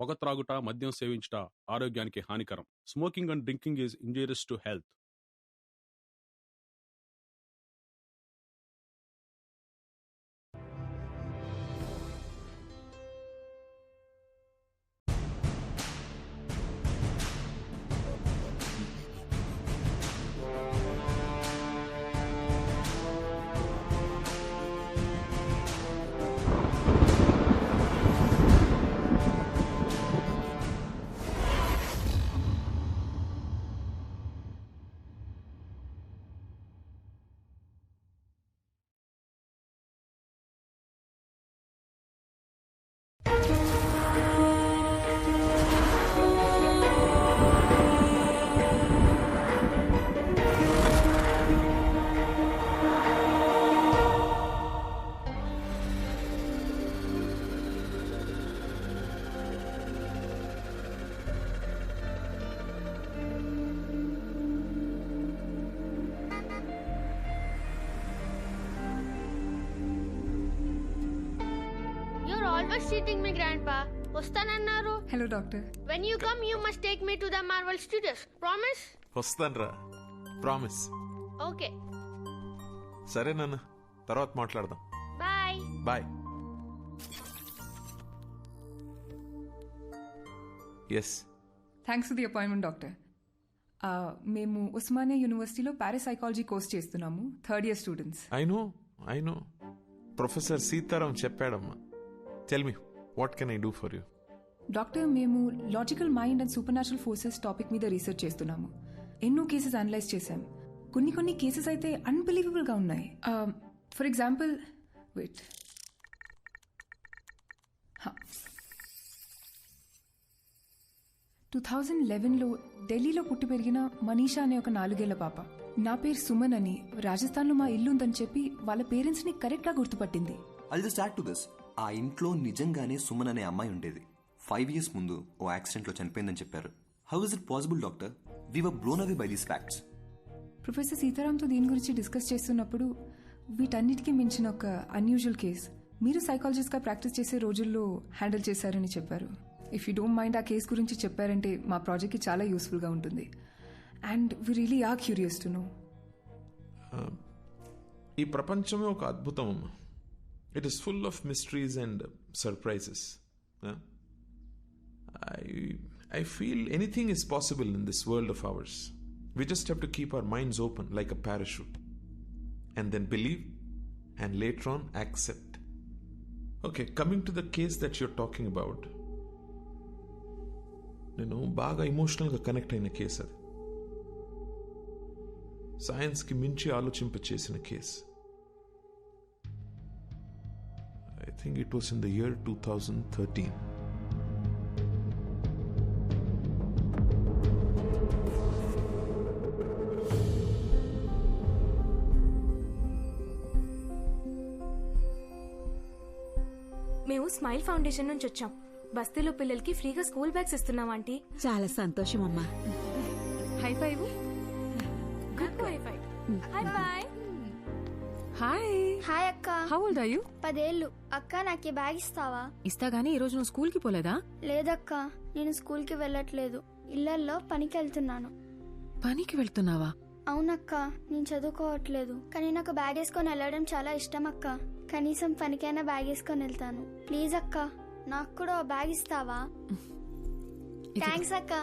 పొగ త్రాగుట, మద్యం సేవించుట ఆరోగ్యానికి హానికరం. Smoking and drinking is injurious to health. Always cheating me, Grandpa. Vastanannaru. Hello, doctor. When you come, you must take me to the Marvel Studios. Promise? వస్తాన్రా, promise. Okay. సరే నాన్న, తర్వాత మాట్లాడదాం. Bye. Bye. Yes. Thanks for the appointment doctor. మేము ఉస్మానియా యూనివర్సిటీలో parapsychology course చేస్తున్నాము, third year students. I know professor Sitaram చెప్పాడమ్మా. Tell me, what can I do for you? Doctor, మేము logical mind and super natural forces topic మీద research చేస్తున్నాము. ఎన్నో cases analyse చేశాం. కొన్ని కేసెస్ అయితే అన్బిలీవబుల్ గా ఉన్నాయి. ఫర్ ఎగ్జాంపుల్, వెయిట్, 2011లో ఢిల్లీలో పుట్టి పెరిగిన మనీషా అనే ఒక 4 ఏళ్ల పాప, నా పేరు సుమన్ అని, రాజస్థాన్లో మా ఇల్లు ఉందని చెప్పి వాళ్ళ పేరెంట్స్ ని కరెక్ట్ గా గుర్తుపట్టింది. I'll just add to this. ఆ ఇంట్లో నిజంగానే సుమన్ అనే అమ్మాయి ఉండేది. 5 years ముందు ఓ యాక్సిడెంట్ లో చనిపోయిందని చెప్పారు. How is it possible doctor? We were blown away by these facts. Professor సీతారాంతో దీని గురించి డిస్కస్ చేస్తున్నప్పుడు వీటన్నిటికీ మించిన ఒక అన్యూజువల్ కేస్ మీరు సైకాలజిస్ట్ గా ప్రాక్టీస్ చేసే రోజుల్లో హ్యాండిల్ చేశారని చెప్పారు. ఇఫ్ యూ డోంట్ మైండ్ ఆ కేస్ గురించి చెప్పారంటే మా ప్రాజెక్ట్ కి చాలా యూస్ఫుల్ గా ఉంటుంది. And we really are curious to know. ఈ ప్రపంచమే ఒక అద్భుతం అమ్మా. It is full of mysteries and surprises. I feel anything is possible in this world of ours. We just have to keep our minds open like a parachute. And then believe and later on accept. Okay, coming to the case that you're talking about. బాగా ఎమోషనల్గా connect అయిన case అది. సైన్స్కి మించి ఆలోచింపచేసిన case. I think it was in the year 2013. మేము smile foundation నుంచి వచ్చాం. బస్తీలో పిల్లలకి ఫ్రీగా స్కూల్ బ్యాగ్స్ ఇస్తున్నాం ఆంటీ. చాలా సంతోషం అమ్మా. High five. High five. Hi bye. Hi. Hi అక్క. How old are you? 10 ఏళ్ళు. అక్క నాకు ఈ బ్యాగ్ ఇస్తావా? ఇస్తా గానీ ఈ రోజు నువ్వు స్కూల్ కి పోలేదా? లేదక్క, నేను స్కూల్ కి వెళ్ళట్లేదు. ఇళ్లల్లో పనికి వెళ్తున్నాను. పనికి వెళ్తున్నావా? అవునక్క, నేను చదువుకోవట్లేదు. కానీ నాకు బ్యాగ్ వేసుకొని వెళ్ళడం చాలా ఇష్టం అక్క. కనీసం పనికైనా బ్యాగ్ వేసుకొని వెళ్తాను. ప్లీజ్ అక్క, నాకు కూడా ఓ బ్యాగ్ ఇస్తావా? థ్యాంక్స్ అక్క.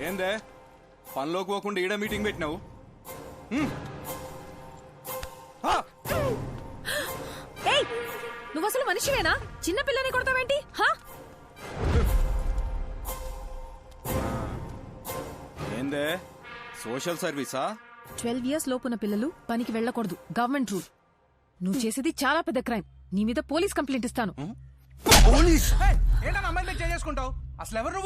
ఏందే పనిలోకి పోకుండా ఈడ మీటింగ్ పెట్టినావు? నువ్వు అసలు మనిషివేనా? చిన్న పిల్లని కొడతావేంటి? ఏందే సోషల్ సర్వీసా? 12 years లోపున్న పిల్లలు పనికి వెళ్ళకూడదు, గవర్నమెంట్ రూల్. నువ్వు చేసేది చాలా పెద్ద క్రైమ్. నీ మీద పోలీస్ కంప్లైంట్ ఇస్తాను. పోలీస్? చేసుకుంటావు అసలు ఎవరు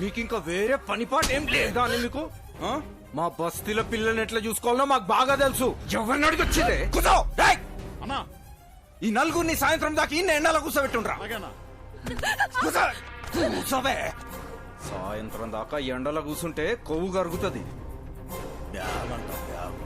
మీకింకా వేరే పని పాట ఏం లేదా అని మీకు? మా బస్తీలో పిల్లల్ని ఎట్లా చూసుకోవాలో మాకు బాగా తెలుసు. ఎవరిని అడిగి వచ్చిందే? అన్నా, ఈ నలుగురిని సాయంత్రం దాకా ఇన్ని ఎండలో కూర్చోబెట్టుండ్రా. కూర్చోవే. సాయంత్రం దాకా ఎండలో కూర్చుంటే కొవ్వు కరుగుతుంది. బ్యాగ్ అంట బ్యాగ్.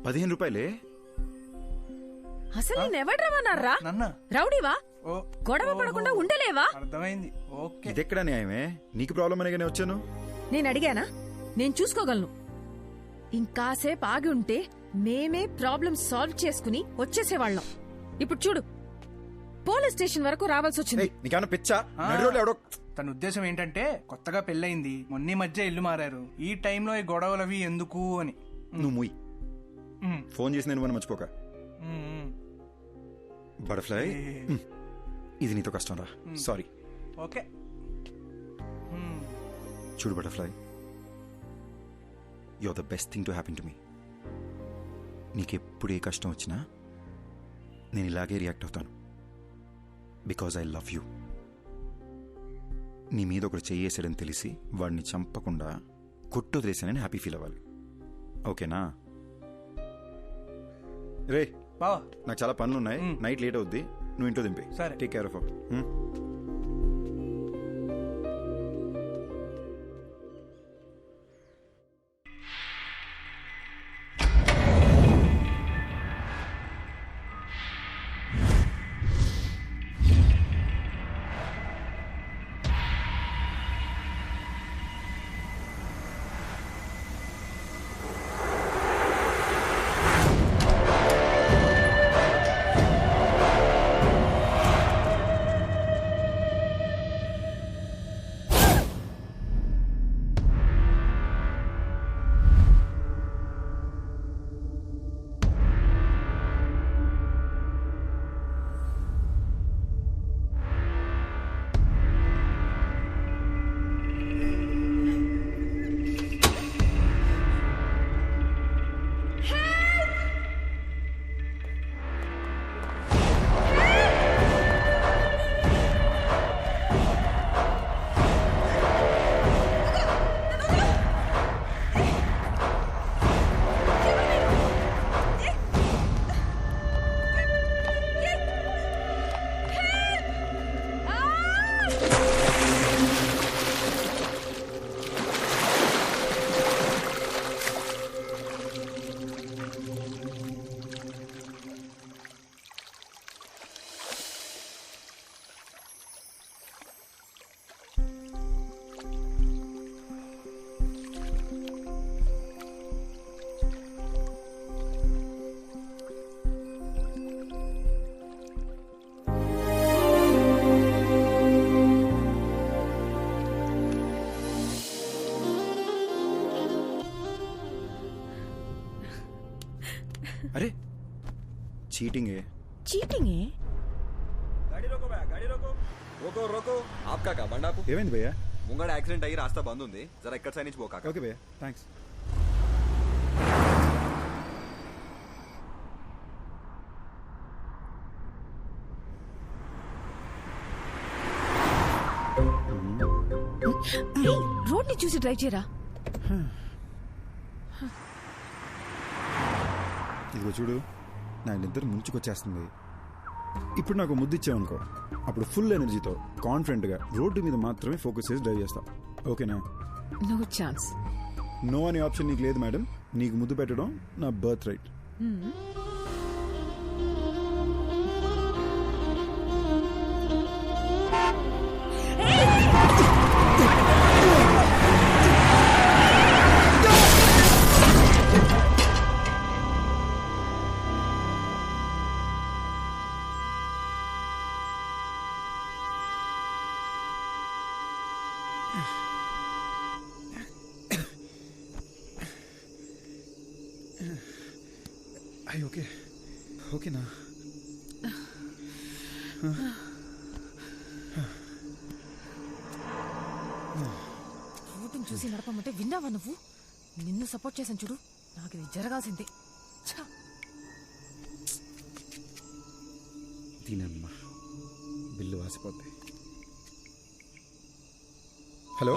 ₹15 అసలు నేనెవడు రమ్మన్నారా? రౌడీవా? గొడవ పడకుండా ఉండలేవా? అర్థమైంది. ఓకే, ఇదెక్కడ న్యాయమే? నీకు ప్రాబ్లం అనగానే వచ్చాను. నేను అడిగానా? నేను చూసుకోగలను. ఇంకాసేపు ఆగి ఉంటే మేమే ప్రాబ్లం సాల్వ్ చేసుకుని వచ్చేసేవాళ్ళం. ఇప్పుడు చూడు, పోలీస్ స్టేషన్ వరకు రావాల్సి వచ్చింది. నీకేమన్నా పిచ్చా? నడిరోడ్లో ఎవడో తన ఉద్దేశం ఏంటంటే కొత్తగా పెళ్ళయింది, మొన్న మధ్య ఇల్లు మారారు, ఈ టైంలో ఈ గొడవలవి ఎందుకు అని. నువ్వు ముయ్ ఫోన్ చేసి నేను మర్చిపోక. బటర్ఫ్లై, ఇది నీతో కష్టం రా, సారీ. ఓకే చూడు butterfly, you are the best thing to happen to me. నీకెప్పుడు ఏ కష్టం వచ్చినా నేను ఇలాగే రియాక్ట్ అవుతాను, బికాజ్ ఐ లవ్ యూ. నీ మీద ఒకరు చెయ్యేసాడని తెలిసి వాడిని చంపకుండా కొట్టు వదిలేసానని హ్యాపీ ఫీల్ అవ్వాలి, ఓకేనా? రే బావా, నాకు చాలా పనులు ఉన్నాయి, నైట్ లేట్ అవుద్ది, నువ్వు ఇంట్లో దింపే. సరే, టేక్ కేర్ ఆఫ్. అరే చీటింగే. చీటింగే? ఏమైంది భయ్యా? ముంగడ యాక్సిడెంట్ అయ్యి రాస్తా బంద్ ఉంది, జరా ఇక్కడ సైడ్ నుంచి పోకా. ఓకే భయ్యా, థ్యాంక్స్. రోడ్ ని చూసి డ్రైవ్ చేయరా. ఇదిగో చూడు, నా నిద్ర ముంచుకొచ్చేస్తుంది. ఇప్పుడు నాకు ముద్దు ఇచ్చావనుకో, అప్పుడు ఫుల్ ఎనర్జీతో కాన్ఫిడెంట్గా రోడ్డు మీద మాత్రమే ఫోకస్ చేసి డ్రైవ్ చేస్తావు. ఓకేనా? No chance. నో అనే ఆప్షన్ నీకు లేదు మేడం. నీకు ముద్దు పెట్టడం నా బర్త్ రైట్. అయ్యి ఓకే, ఓకేనా? రోడ్డును చూసి నడపమంటే విన్నావా నువ్వు? నిన్ను సపోర్ట్ చేశాను చూడు, నాకు ఇది జరగాల్సిందే. దీనమ్మా బిల్లు వాసిపోద్ది. హలో,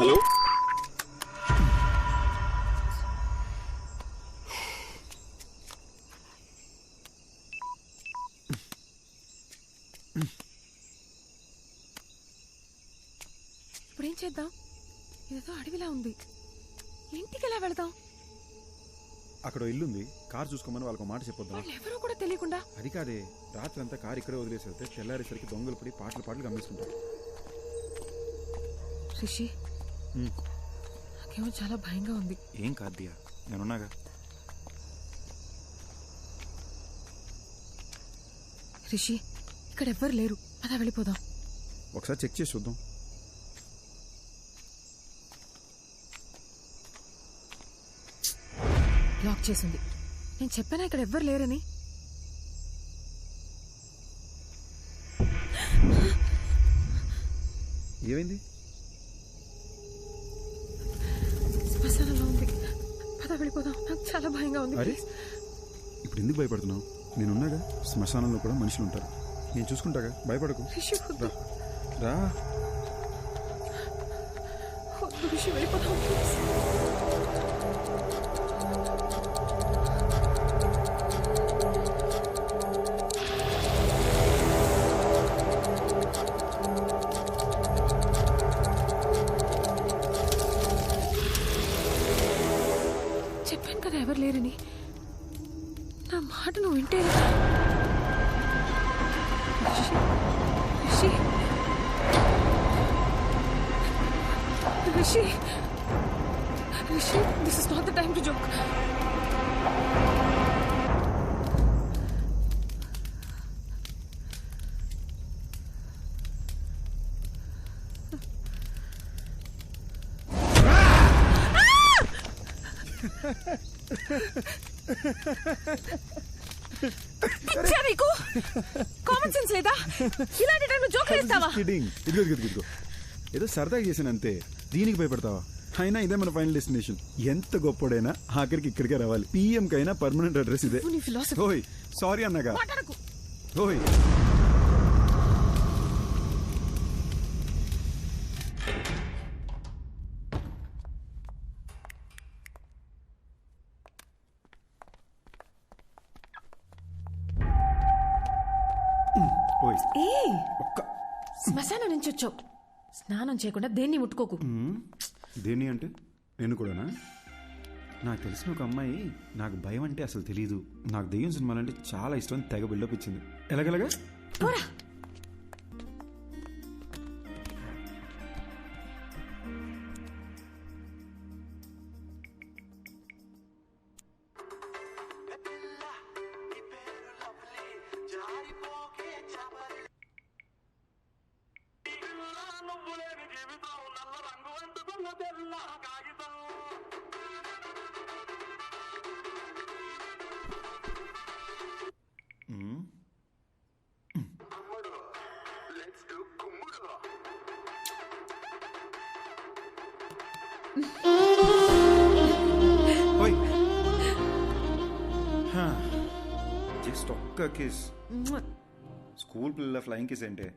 ఇప్పుడేం చేద్దాం? ఇదేదో అడవిలా ఉంది, ఇంటికి ఎలా వెళదాం? అక్కడ ఇల్లుంది, కార్ చూసుకోమని వాళ్ళకి మాట చెప్పొద్దాం. వాళ్ళు ఎవరో కూడా తెలియకుండా. అది కాదే, రాత్రి అంతా కార్ ఇక్కడే వదిలేసి వెళ్తే తెల్లారేసరికి దొంగలు పడి పాటలు గమనిస్తుంటారు. రిషి, నాకేమో చాలా భయంగా ఉంది. ఏం కాదు దియా, నేనున్నాగా. రిషి, ఇక్కడ ఎవ్వరు లేరు, అలా వెళ్ళిపోదాం. ఒకసారి చెక్ చేసి చూద్దాం. లాక్ చేసింది. నేను చెప్పానా ఇక్కడ ఎవ్వరు లేరని? ఏమైంది? శ్మశానంలో ఉంది, పద వెళ్ళిపోదాం. నాకు చాలా భయంగా ఉంది. అరే ఇప్పుడు ఎందుకు భయపడుతున్నావు? నేనున్నాగా. శ్మశానంలో కూడా మనుషులు ఉంటారు, నేను చూసుకుంటాగా, భయపడకు. రా. రిషి వెళ్ళిపోదాం. చెప్పాను కదా ఎవరు లేరని. నా మాట నువ్వు వింటే. Rishi, Rishi, Rishi, this is not the time to joke. నీకు కామన్ సెన్స్ లేదా? ఇలాంటి టైంలో జోక్ వేస్తావా? ఇదిగో ఏదో సరదాగా చేశాను అంతే, దీనికి భయపడతావా? అయినా ఇదే మన ఫైనల్ డెస్టినేషన్. ఎంత గొప్పడైనా ఆఖరికి ఇక్కడికే రావాలి. పిఎం కైనా పర్మనెంట్ అడ్రస్ ఇదే. ఓయ్ సారీ అన్నగా. ఓయ్ శ్మశానం నుంచి వచ్చావు, స్నానం చేయకుండా దేన్ని ముట్టుకోకు. దేన్ని అంటే నేను కూడానా? నాకు తెలిసిన ఒక అమ్మాయి నాకు భయం అంటే అసలు తెలీదు, నాకు దెయ్యం సినిమాలంటే చాలా ఇష్టం, తెగ బిల్డప్ ఇచ్చింది. ఎలాగెలాగా? ఒక్క కిస్. స్కూల్ పిల్లల ఫ్లయింగ్ కిస్ ఏంటే?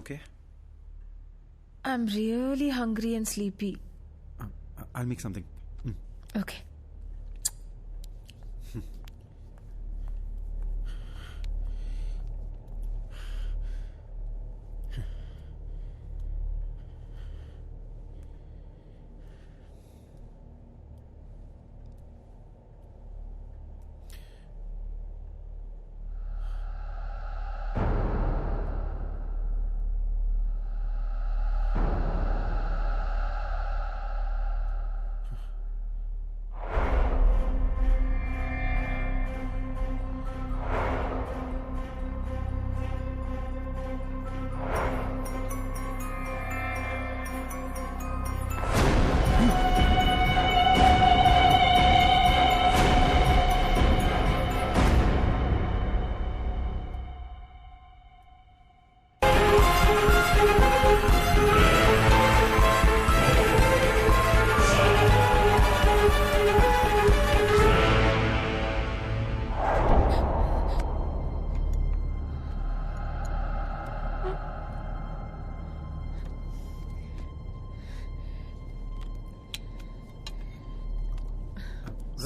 Okay? I'm really hungry and sleepy. I'll make something. Okay.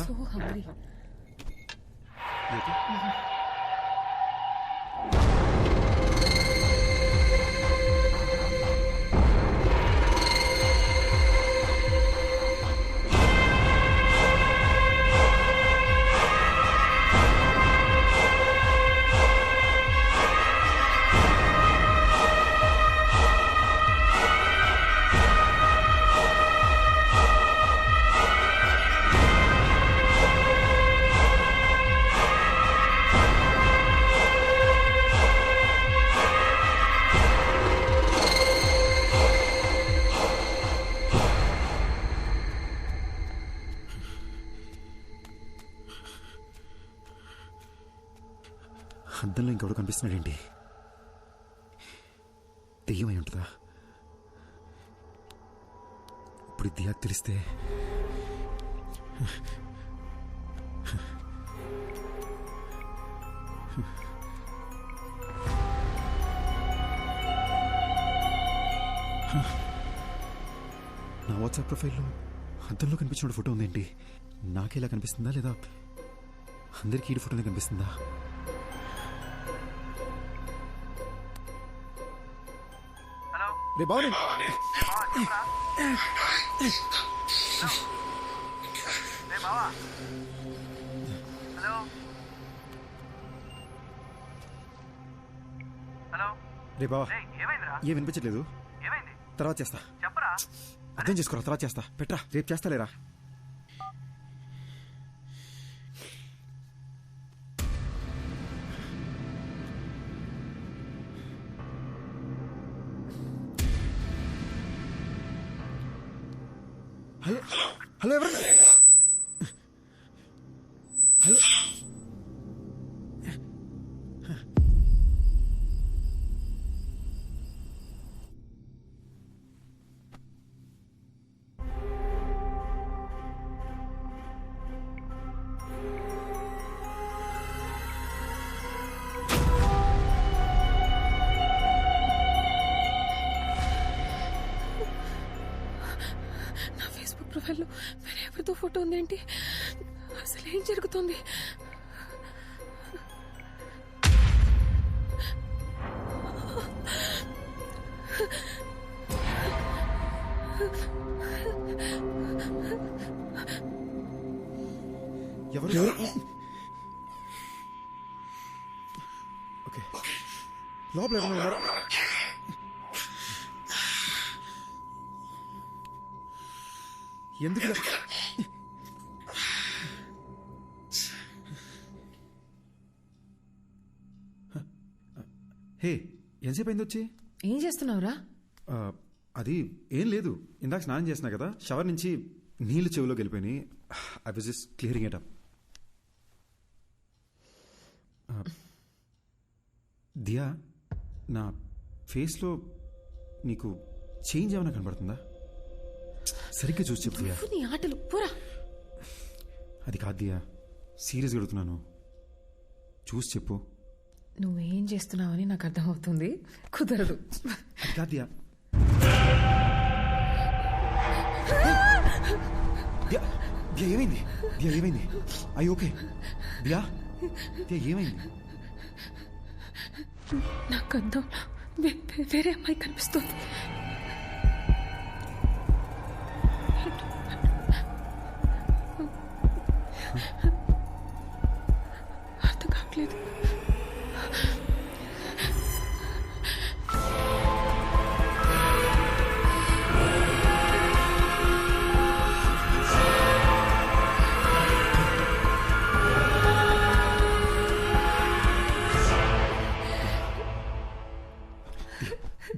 So hungry. You okay? అద్దంలో ఇంకెవడు కనిపిస్తున్నాడేంటి? దెయ్యమై ఉంటుందా? ఇప్పుడు దియాకు తెలిస్తే నా వాట్సాప్ ప్రొఫైల్లో అద్దంలో కనిపించిన ఫోటో ఉందేంటి? నాకేలా కనిపిస్తుందా లేదా అందరికీ ఈ ఫోటోనే కనిపిస్తుందా? రే బావని రే బావా ఏం వినిపించట్లేదు. తర్వాత చేస్తా. అర్థం చేసుకోరా, తర్వాత చేస్తా. పెట్రా, రేపు చేస్తా లేరా. హలో హలో ఎవరు హలో ప్రొఫైల్లో వేరే ఎవరితో ఫోటో ఉందేంటి? అసలు ఏం జరుగుతుంది? ఎవరు? ఓకే, లోపల ఎవరైనా ఉన్నారా? ఎందుకు హే, ఎంతసేపు అయింది వచ్చి? ఏం చేస్తున్నావురా? అది ఏం లేదు, ఇందాక స్నానం చేసినా కదా, షవర్ నుంచి నీళ్లు చెవిలోకి వెళ్ళిపోయినాయి. I was just clearing it up. Diya, నా ఫేస్లో నీకు చేంజ్ ఏమైనా కనబడుతుందా? సరిగ్గా చూసి చెప్పు దియా. నీ ఆటలు పోరా. అది కాదు దియా, సీరియస్గా అడుగుతున్నాను, చూసి చెప్పు. నువ్వేం చేస్తున్నావని నాకు అర్థమవుతుంది, కుదరదు. అది కాదు దియా. దియా, దియా ఏమైంది? దియా ఏమైంది? అయ్యి ఓకే దియా? దియా ఏమైంది? నాకు అర్థం, వేరే అమ్మాయి కనిపిస్తుంది. అర్థం కావట్లేదు.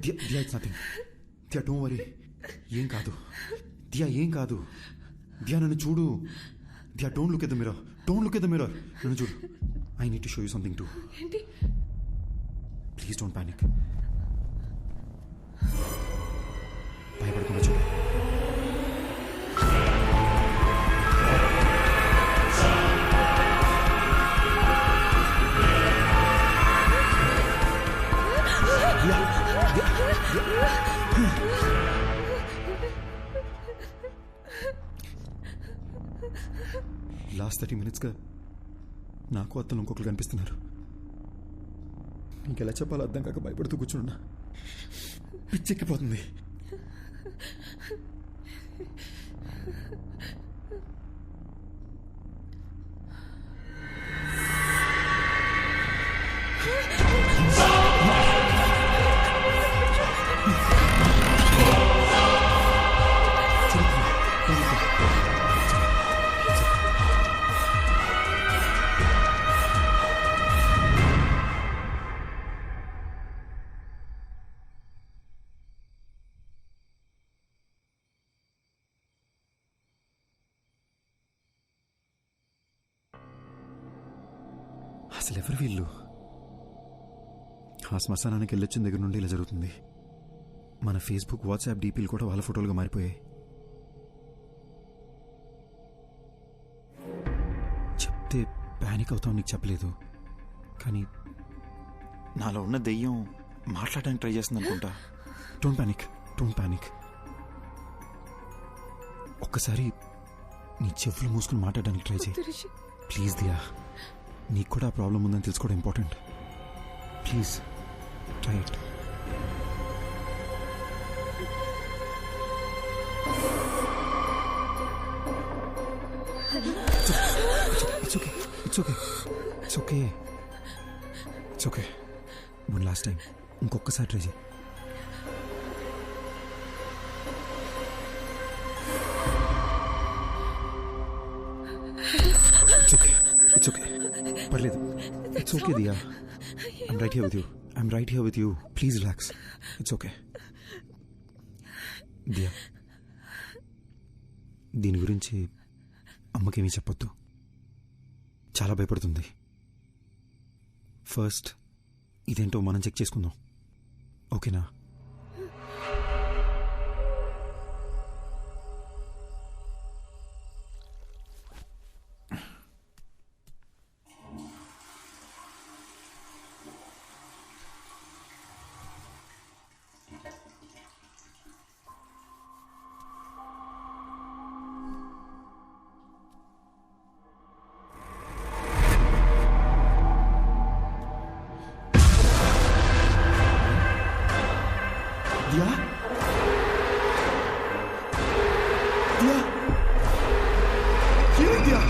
Diya, it's nothing. Diya, don't worry. ఏం కాదు దియా, ఏం కాదు. దియా, నన్ను చూడు. Diya, don't look at the mirror. Don't look at the mirror. నన్ను చూడు. I need to show you something too. ఏంటి? Please don't panic. భయపడకుండా చూడు. లాస్ట్ 30 minutesగా నాకు అత్తలు ఇంకొకరు కనిపిస్తున్నారు. ఇంకెలా చెప్పాలో అర్థం కాక భయపడుతూ కూర్చున్నా. పిచ్చెక్కిపోతుంది. అసలు ఎవరు వీళ్ళు? ఆ శ్మశానానికి వెళ్ళొచ్చిన దగ్గర నుండి ఇలా జరుగుతుంది. మన ఫేస్బుక్, వాట్సాప్ డీపీలు కూడా వాళ్ళ ఫోటోలుగా మారిపోయాయి. చెప్తే ప్యానిక్ అవుతావు, నీకు చెప్పలేదు. కానీ నాలో ఉన్న దెయ్యం మాట్లాడడానికి ట్రై చేస్తుంది అనుకుంటా. Don't panic, don't panic. ఒక్కసారి నీ చెవులు మూసుకుని మాట్లాడడానికి ట్రై చేయి ప్లీజ్. దియా, నీకు కూడా ఆ ప్రాబ్లం ఉందని తెలుసుకోవడం important. Please try it. It's okay, it's okay, it's okay, it's okay. One last time ఇంకొకసారి ట్రై చేయి. ఇట్స్ ఓకే, ఇట్స్ ఓకే, పర్లేదు. It's okay Diya, I'm right here with you, I'm right here with you. Please relax, it's okay. Diya, దీని గురించి అమ్మకేమీ చెప్పొద్దు, చాలా భయపడుతుంది. First ఇదేంటో మనం చెక్ చేసుకుందాం, ఓకేనా? दिया दिया क्यों दिया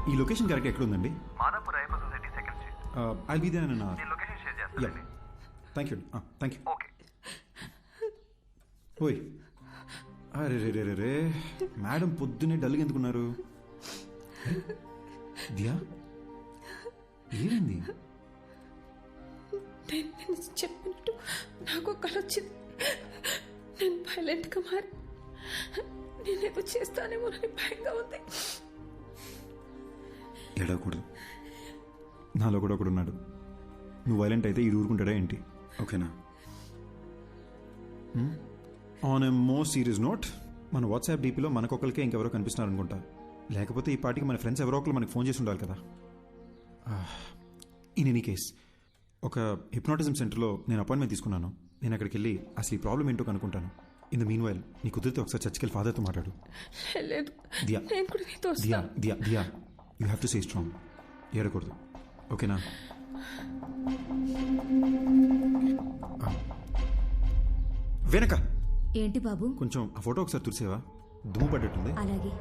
ఈ లొకేషన్ కరెక్ట్ ఎక్కడ ఉందండి? Madhapur Ayyappa society second street. I'll be there in నేను లొకేషన్ షేర్ చేస్తాను. Thank you thank you. Okay. ఓయ్, అరే రే రే రే రే, మేడం పొద్దున్నే డల్గా ఎందుకున్నారు? దియా ఏమైంది? నేను చెప్పినట్టు నాకు కళ వచ్చింది. నేను వైలెంట్గా మారి నేనేదో చేస్తానేమో అని భయంగా ఉంది. ఏడవకూడదు, నాలో కూడా ఒకడు ఉన్నాడు. నువ్వు వైలెంట్ అయితే ఇది ఊరుకుంటాడా ఏంటి? ఓకేనా? On a more serious note, మన వాట్సాప్ డీపీలో మనకొకరికే ఇంకెవరో కనిపిస్తున్నారు అనుకుంటా. లేకపోతే ఈ పార్టీకి మన ఫ్రెండ్స్ ఎవరో ఒకరు మనకి ఫోన్ చేసి ఉండాలి కదా. ఇన్ ఎనీ కేస్, ఒక హిప్నాటిజం సెంటర్లో నేను అపాయింట్మెంట్ తీసుకున్నాను. నేను అక్కడికి వెళ్ళి అసలు ఈ ప్రాబ్లం ఏంటో కనుక్కుంటాను. ఇన్ ద మీన్ వైల్ నీ కుదిరితే ఒకసారి చర్చికి వెళ్ళి ఫాదర్తో మాట్లాడు. Diya Diya Diya Diya, you have to stay strong. ఏడకూడదు, ఓకేనా? వెనక ఏంటి బాబు? కొంచెం ఆ ఫోటో ఒకసారి తుడిసేవా? దుమ్ము పడ్డట్టుంది. అలాగే.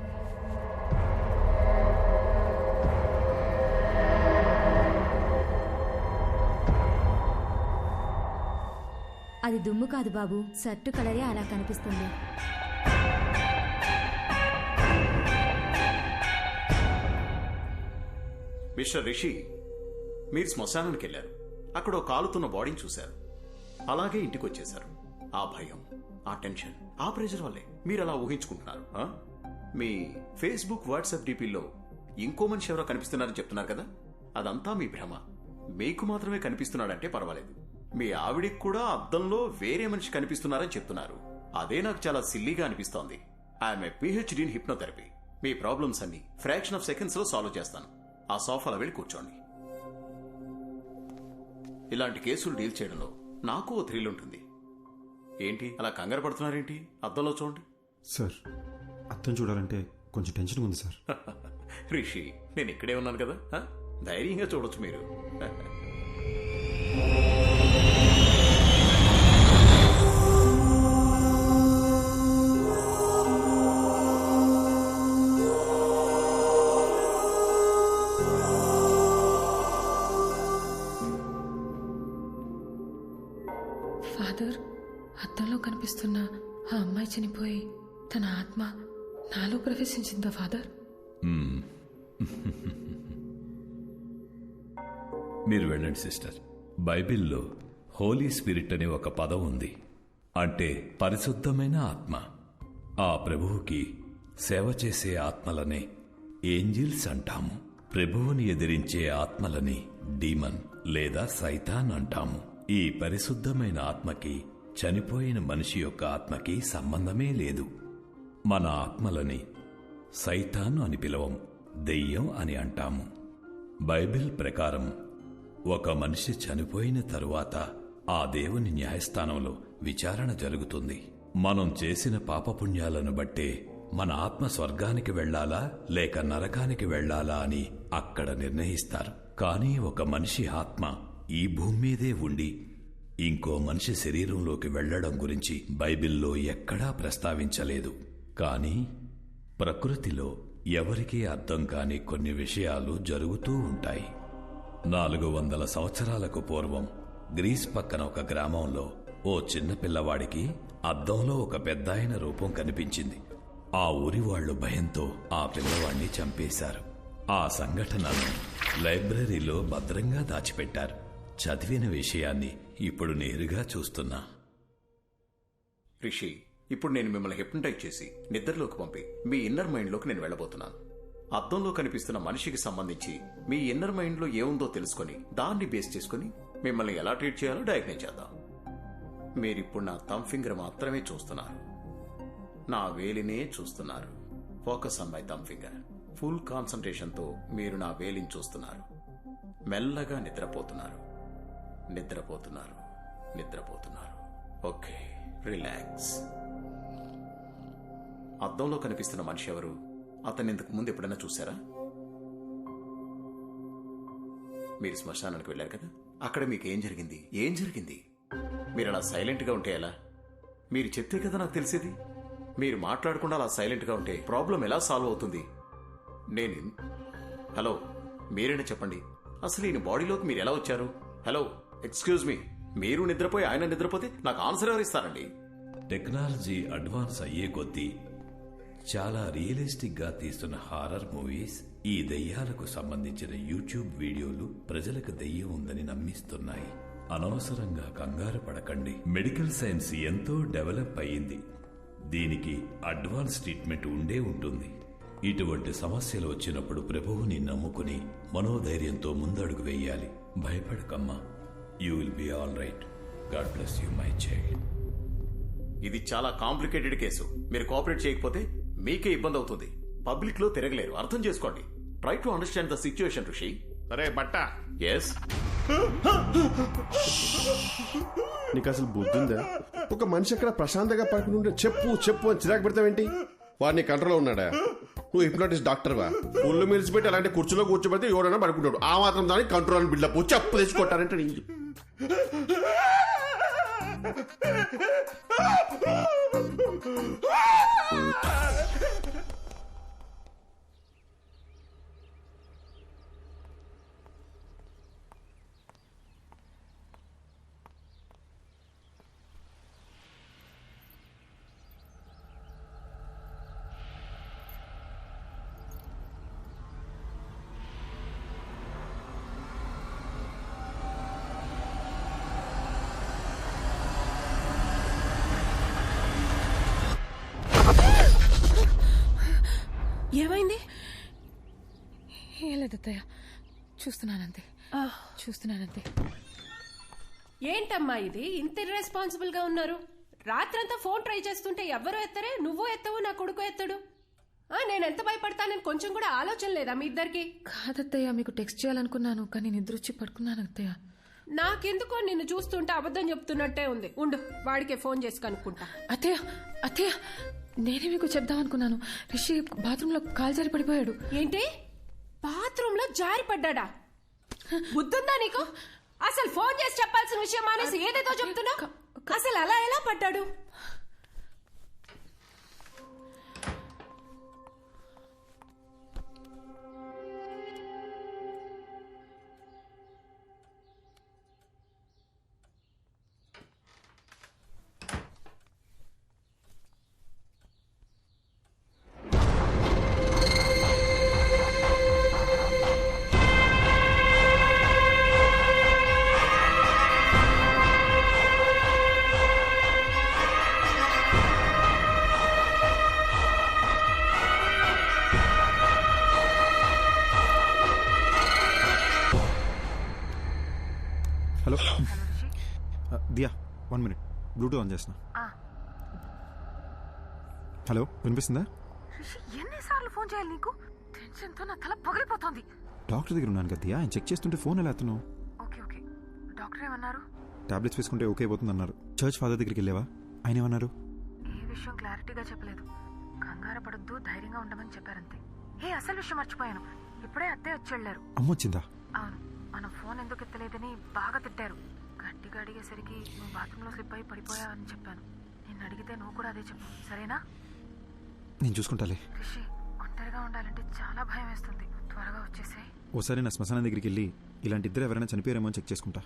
అది దుమ్ము కాదు బాబు, షర్టు కలరే అలా కనిపిస్తుంది. మిస్టర్ రిషి, మీరు శ్మశానానికి వెళ్ళారు. అక్కడ ఒక కాలుతున్న బాడీని చూశారు. అలాగే ఇంటికి వచ్చేశారు. ఆ భయం, ఆ టెన్షన్, ఆ ప్రెషర్ వల్లే మీరు అలా ఊహించుకుంటున్నారు. మీ ఫేస్బుక్, వాట్సాప్ డీపీల్లో ఇంకో మనిషి ఎవరో కనిపిస్తున్నారని చెప్తున్నారు కదా, అదంతా మీ భ్రమ. మీకు మాత్రమే కనిపిస్తున్నాడంటే పర్వాలేదు. మీ ఆవిడికి కూడా అద్దంలో వేరే మనిషి కనిపిస్తున్నారని చెప్తున్నారు. అదే నాకు చాలా సిల్లీగా అనిపిస్తోంది. I'm a PhD in hypnotherapy. Me problems అన్ని ఫ్రాక్షన్ ఆఫ్ సెకండ్స్ లో సాల్వ్ చేస్తాను. ఆ సోఫాలో వెళ్ళి కూర్చోండి. ఇలాంటి కేసులు డీల్ చేయడంలో నాకు ఓ థ్రిల్ ఉంటుంది. ఏంటి అలా కంగారు పడుతున్నారేంటి? అద్దంలో చూడండి. సార్, అద్దం చూడాలంటే కొంచెం టెన్షన్ ఉంది సార్. రిషి, నేను ఇక్కడే ఉన్నాను కదా, ధైర్యంగా చూడొచ్చు మీరు. ఫాదర్, అద్దంలో కనిపిస్తున్న ఆ అమ్మాయి చనిపోయి తన ఆత్మ నాలో ప్రవేశించిందా ఫాదర్? మీరు వెళ్ళండి సిస్టర్. బైబిల్లో హోలీ స్పిరిట్ అనే ఒక పదం ఉంది, అంటే పరిశుద్ధమైన ఆత్మ. ఆ ప్రభువుకి సేవ చేసే ఆత్మలనే ఏంజిల్స్ అంటాము. ప్రభువుని ఎదిరించే ఆత్మలని డీమన్ లేదా సైతాన్ అంటాము. ఈ పరిశుద్ధమైన ఆత్మకి చనిపోయిన మనిషి యొక్క ఆత్మకి సంబంధమే లేదు. మన ఆత్మలని సైతాన్ అని పిలవం, దెయ్యం అని అంటాము. బైబిల్ ప్రకారం ఒక మనిషి చనిపోయిన తరువాత ఆ దేవుని న్యాయస్థానంలో విచారణ జరుగుతుంది. మనం చేసిన పాపపుణ్యాలను బట్టే మన ఆత్మ స్వర్గానికి వెళ్లాలా లేక నరకానికి వెళ్లాలా అని అక్కడ నిర్ణయిస్తారు. కానీ ఒక మనిషి ఆత్మ ఈ భూమి మీదే ఉండి ఇంకో మనిషి శరీరంలోకి వెళ్లడం గురించి బైబిల్లో ఎక్కడా ప్రస్తావించలేదు. కానీ ప్రకృతిలో ఎవరికీ అర్థం కాని కొన్ని విషయాలు జరుగుతూ ఉంటాయి. 400 సంవత్సరాలకు పూర్వం గ్రీస్ పక్కన ఒక గ్రామంలో ఓ చిన్న పిల్లవాడికి అద్దంలో ఒక పెద్దాయన రూపం కనిపించింది. ఆ ఊరి వాళ్లు భయంతో ఆ పిల్లవాడిని చంపేశారు. ఆ సంఘటనను లైబ్రరీలో భద్రంగా దాచిపెట్టారు. చదివిన విషయాన్ని ఇప్పుడు నేరుగా చూస్తున్నా. రిషి, ఇప్పుడు నేను మిమ్మల్ని హిప్నటైజ్ చేసి నిద్రలోకి పంపి మీ ఇన్నర్ మైండ్లోకి నేను వెళ్ళబోతున్నాను. అద్దంలో కనిపిస్తున్న మనిషికి సంబంధించి మీ ఇన్నర్ మైండ్లో ఏముందో తెలుసుకొని దాన్ని బేస్ చేసుకుని మిమ్మల్ని ఎలా ట్రీట్ చేయాలో డయాగ్నైజ్ చేద్దాం. మీరిప్పుడు నా థంబ్ ఫింగర్ మాత్రమే చూస్తున్నారు, నా వేలినే చూస్తున్నారు. Focus on my thumb finger. Full కాన్సంట్రేషన్తో మీరు నా వేలిని చూస్తున్నారు. మెల్లగా నిద్రపోతున్నారు, నిద్రపోతున్నారు, నిద్రపోతున్నారు. Okay, relax. అద్దంలో కనిపిస్తున్న మనిషి ఎవరు? అతన్ని ఇంతకు ముందు ఎప్పుడైనా చూసారా? మీరు శ్మశానానికి వెళ్ళారు కదా, అక్కడ మీకు ఏం జరిగింది? ఏం జరిగింది? మీరు అలా సైలెంట్గా ఉంటే ఎలా? మీరు చెప్తే కదా నాకు తెలిసేది. మీరు మాట్లాడకుండా అలా సైలెంట్గా ఉంటే ప్రాబ్లం ఎలా సాల్వ్ అవుతుంది? హలో, మీరైనా చెప్పండి, అసలు ఈయన బాడీలోకి మీరు ఎలా వచ్చారు? హలో, ఎక్స్క్యూజ్ మీ, మీరు నిద్రపోయి ఆయన నిద్రపోతే నాకు ఆన్సర్ ఎవరు ఇస్తారండి? టెక్నాలజీ అడ్వాన్స్ అయ్యే కొద్దీ చాలా రియలిస్టిక్ గా తీస్తున్న హారర్ మూవీస్, ఈ దెయ్యాలకు సంబంధించిన యూట్యూబ్ వీడియోలు ప్రజలకు దెయ్యం ఉందని నమ్మిస్తున్నాయి. అనవసరంగా కంగారు పడకండి. మెడికల్ సైన్స్ ఎంతో డెవలప్ అయ్యింది. దీనికి అడ్వాన్స్ ట్రీట్మెంట్ ఉండే ఉంటుంది. ఇటువంటి సమస్యలు వచ్చినప్పుడు ప్రభువుని నమ్ముకుని మనోధైర్యంతో ముందడుగు వేయాలి. భయపడకమ్మా, you will be all right. God bless you my child. ఇది చాలా కాంప్లికేటెడ్ కేసు. మీరు కోఆపరేట్ చేయకపోతే మీకే ఇబ్బంది అవుతుంది. పబ్లిక్ లో తిరగలేరు, అర్థం చేసుకోండి. Try to understand the situation ఋషి. అరే బట్ట, ఎస్, నీకు అసలు బుద్ధి ఉందా? ఒక మనిషి అక్కడ ప్రశాంతంగా పడుకుని ఉంటే చెప్పు చెప్పు అని చిరాకు పెడతావేంటి? వాడిని కంట్రోల్లో ఉన్నాడా? నువ్వు హిప్నోటిస్ట్ డాక్టర్వా? ఒళ్ళు మిరిచిపెట్టి అలాంటి కుర్చీలో కూర్చోబెడితే ఎవరైనా పడుకుంటాడు. ఆ మాత్రం దానికి కంట్రోల్ అని బిల్డప్ చెప్పు తెచ్చుకుంటారంటే ఏమైంది? ఏం లేదు అత్తయ్య, చూస్తున్నానంతే. ఏంటమ్మా ఇది ఇంత ఇర్రెస్పాన్సిబుల్ గా ఉన్నారు? రాత్రంతా ఫోన్ ట్రై చేస్తుంటే ఎవ్వరూ ఎత్తరే, నువ్వు ఎత్తవు, నా కొడుకు ఎత్తడు. నేను ఎంత భయపడతానని కొంచెం కూడా ఆలోచన లేదా మీ ఇద్దరికి? కాదత్తయ్య, మీకు టెక్స్ట్ చేయాలనుకున్నాను కానీ నిద్ర వచ్చి పడుకున్నాను అత్తయ్య. నాకెందుకో నిన్ను చూస్తుంటే అబద్ధం చెప్తున్నట్టే ఉంది. ఉండు, వాడికే ఫోన్ చేసి కనుక్కుంటా. అత్తయ్య నేనే మీకు చెప్దామనుకున్నాను. రిషి బాత్రూంలో కాలు జారి పడిపోయాడు. ఏంటి? బాత్రూంలో జారి పడ్డా? బుద్ధుందా నీకు? అసలు ఫోన్ చేసి చెప్పాల్సిన విషయం మానేసి ఏదేదో చెప్తున్నా. అసలు అలా ఎలా పడ్డాడు? బ్లూటూత్ ఆన్ చేస్తున్నా. హలో, వినిపిస్తుందా? ఎన్నిసార్లు ఫోన్ చేయాలి నీకు? టెన్షన్తో నా తల పగిలిపోతుంది. డాక్టర్ దగ్గర ఉన్నాను కదా, ఆయన చెక్ చేస్తుంటే ఫోన్ ఎలా ఎత్తున్నావు? ఓకే ఓకే, డాక్టర్ ఏమన్నారు? టాబ్లెట్స్ వేసుకుంటే ఓకే అయిపోతుంది అన్నారు. చర్చ్ ఫాదర్ దగ్గరికి వెళ్ళావా? ఆయన ఏమన్నారు? ఏ విషయం క్లారిటీగా చెప్పలేదు. కంగారు పడొద్దు, ధైర్యంగా ఉండమని చెప్పారంతే. అసలు విషయం మర్చిపోయాను, ఇప్పుడే అత్తయ్య వచ్చి వెళ్ళారు. అమ్మొచ్చిందా? అవును, మనం ఫోన్ ఎందుకు ఎత్తలేదని బాగా తిట్టారు. గట్టిగా అడిగేసరికి నువ్వు బాత్రూంలో స్లిప్ అయి పడిపోయావని చెప్పాను. నిన్ను అడిగితే నువ్వు కూడా అదే చెప్పు, సరేనా? నేను చూసుకుంటాలే. రిషి, ఒంటరిగా ఉండాలంటే చాలా భయం వేస్తుంది. త్వరగా వచ్చేసాయి. ఓసారి నా శ్మశానం దగ్గరికి వెళ్ళి ఇలాంటి ఇద్దరు ఎవరైనా చనిపోయారేమో అని చెక్ చేసుకుంటా.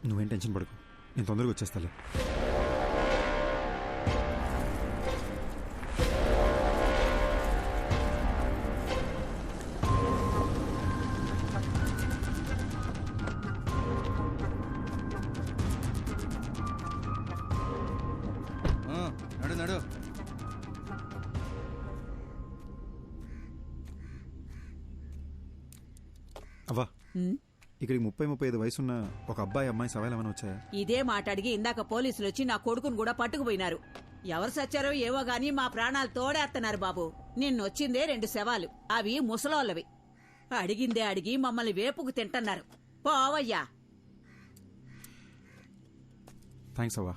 నువ్వేం టెన్షన్ పడకు, నేను తొందరగా వచ్చేస్తాలే. నడు నడు. అవ్వా, ఇక్కడికి 30-35 వయసున్న ఒక అబ్బాయి అమ్మాయి సవాలు ఏమైనా వచ్చాయా? ఇదే మాట అడిగి ఇందాక పోలీసులు వచ్చి నా కొడుకును కూడా పట్టుకుపోయినారు. ఎవరు సచ్చారో ఏవో గాని మా ప్రాణాలు తోడేస్తున్నారు బాబు. నిన్నొచ్చిందే 2 శవాలు, అవి ముసలోళ్ళవి. అడిగిందే అడిగి మమ్మల్ని వేపుకు తింటున్నారు. పోవయ్యా. థ్యాంక్స్ అవ్వా.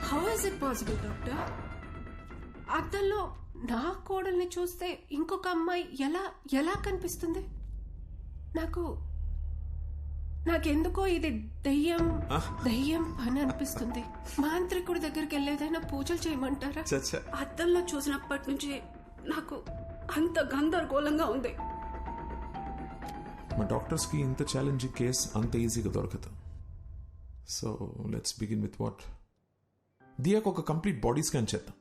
How is it possible doctor? అద్దంలో నా కోడల్ని చూస్తే ఇంకొక అమ్మాయి ఎలా కనిపిస్తుంది? నాకెందుకో ఇది దయ్యం పని అనిపిస్తుంది. మాంత్రికుడి దగ్గరికి వెళ్ళేదైనా పూజలు చేయమంటారా? అద్దంలో చూసినప్పటి నుంచి నాకు అంత గందరగోళంగా ఉంది. మా డాక్టర్స్ కి ఇంత ఛాలెంజింగ్ కేస్ అంత ఈజీగా దొరకదు. So let's begin with what. దియాకు ఒక కంప్లీట్ బాడీ స్కాన్ చేద్దాం.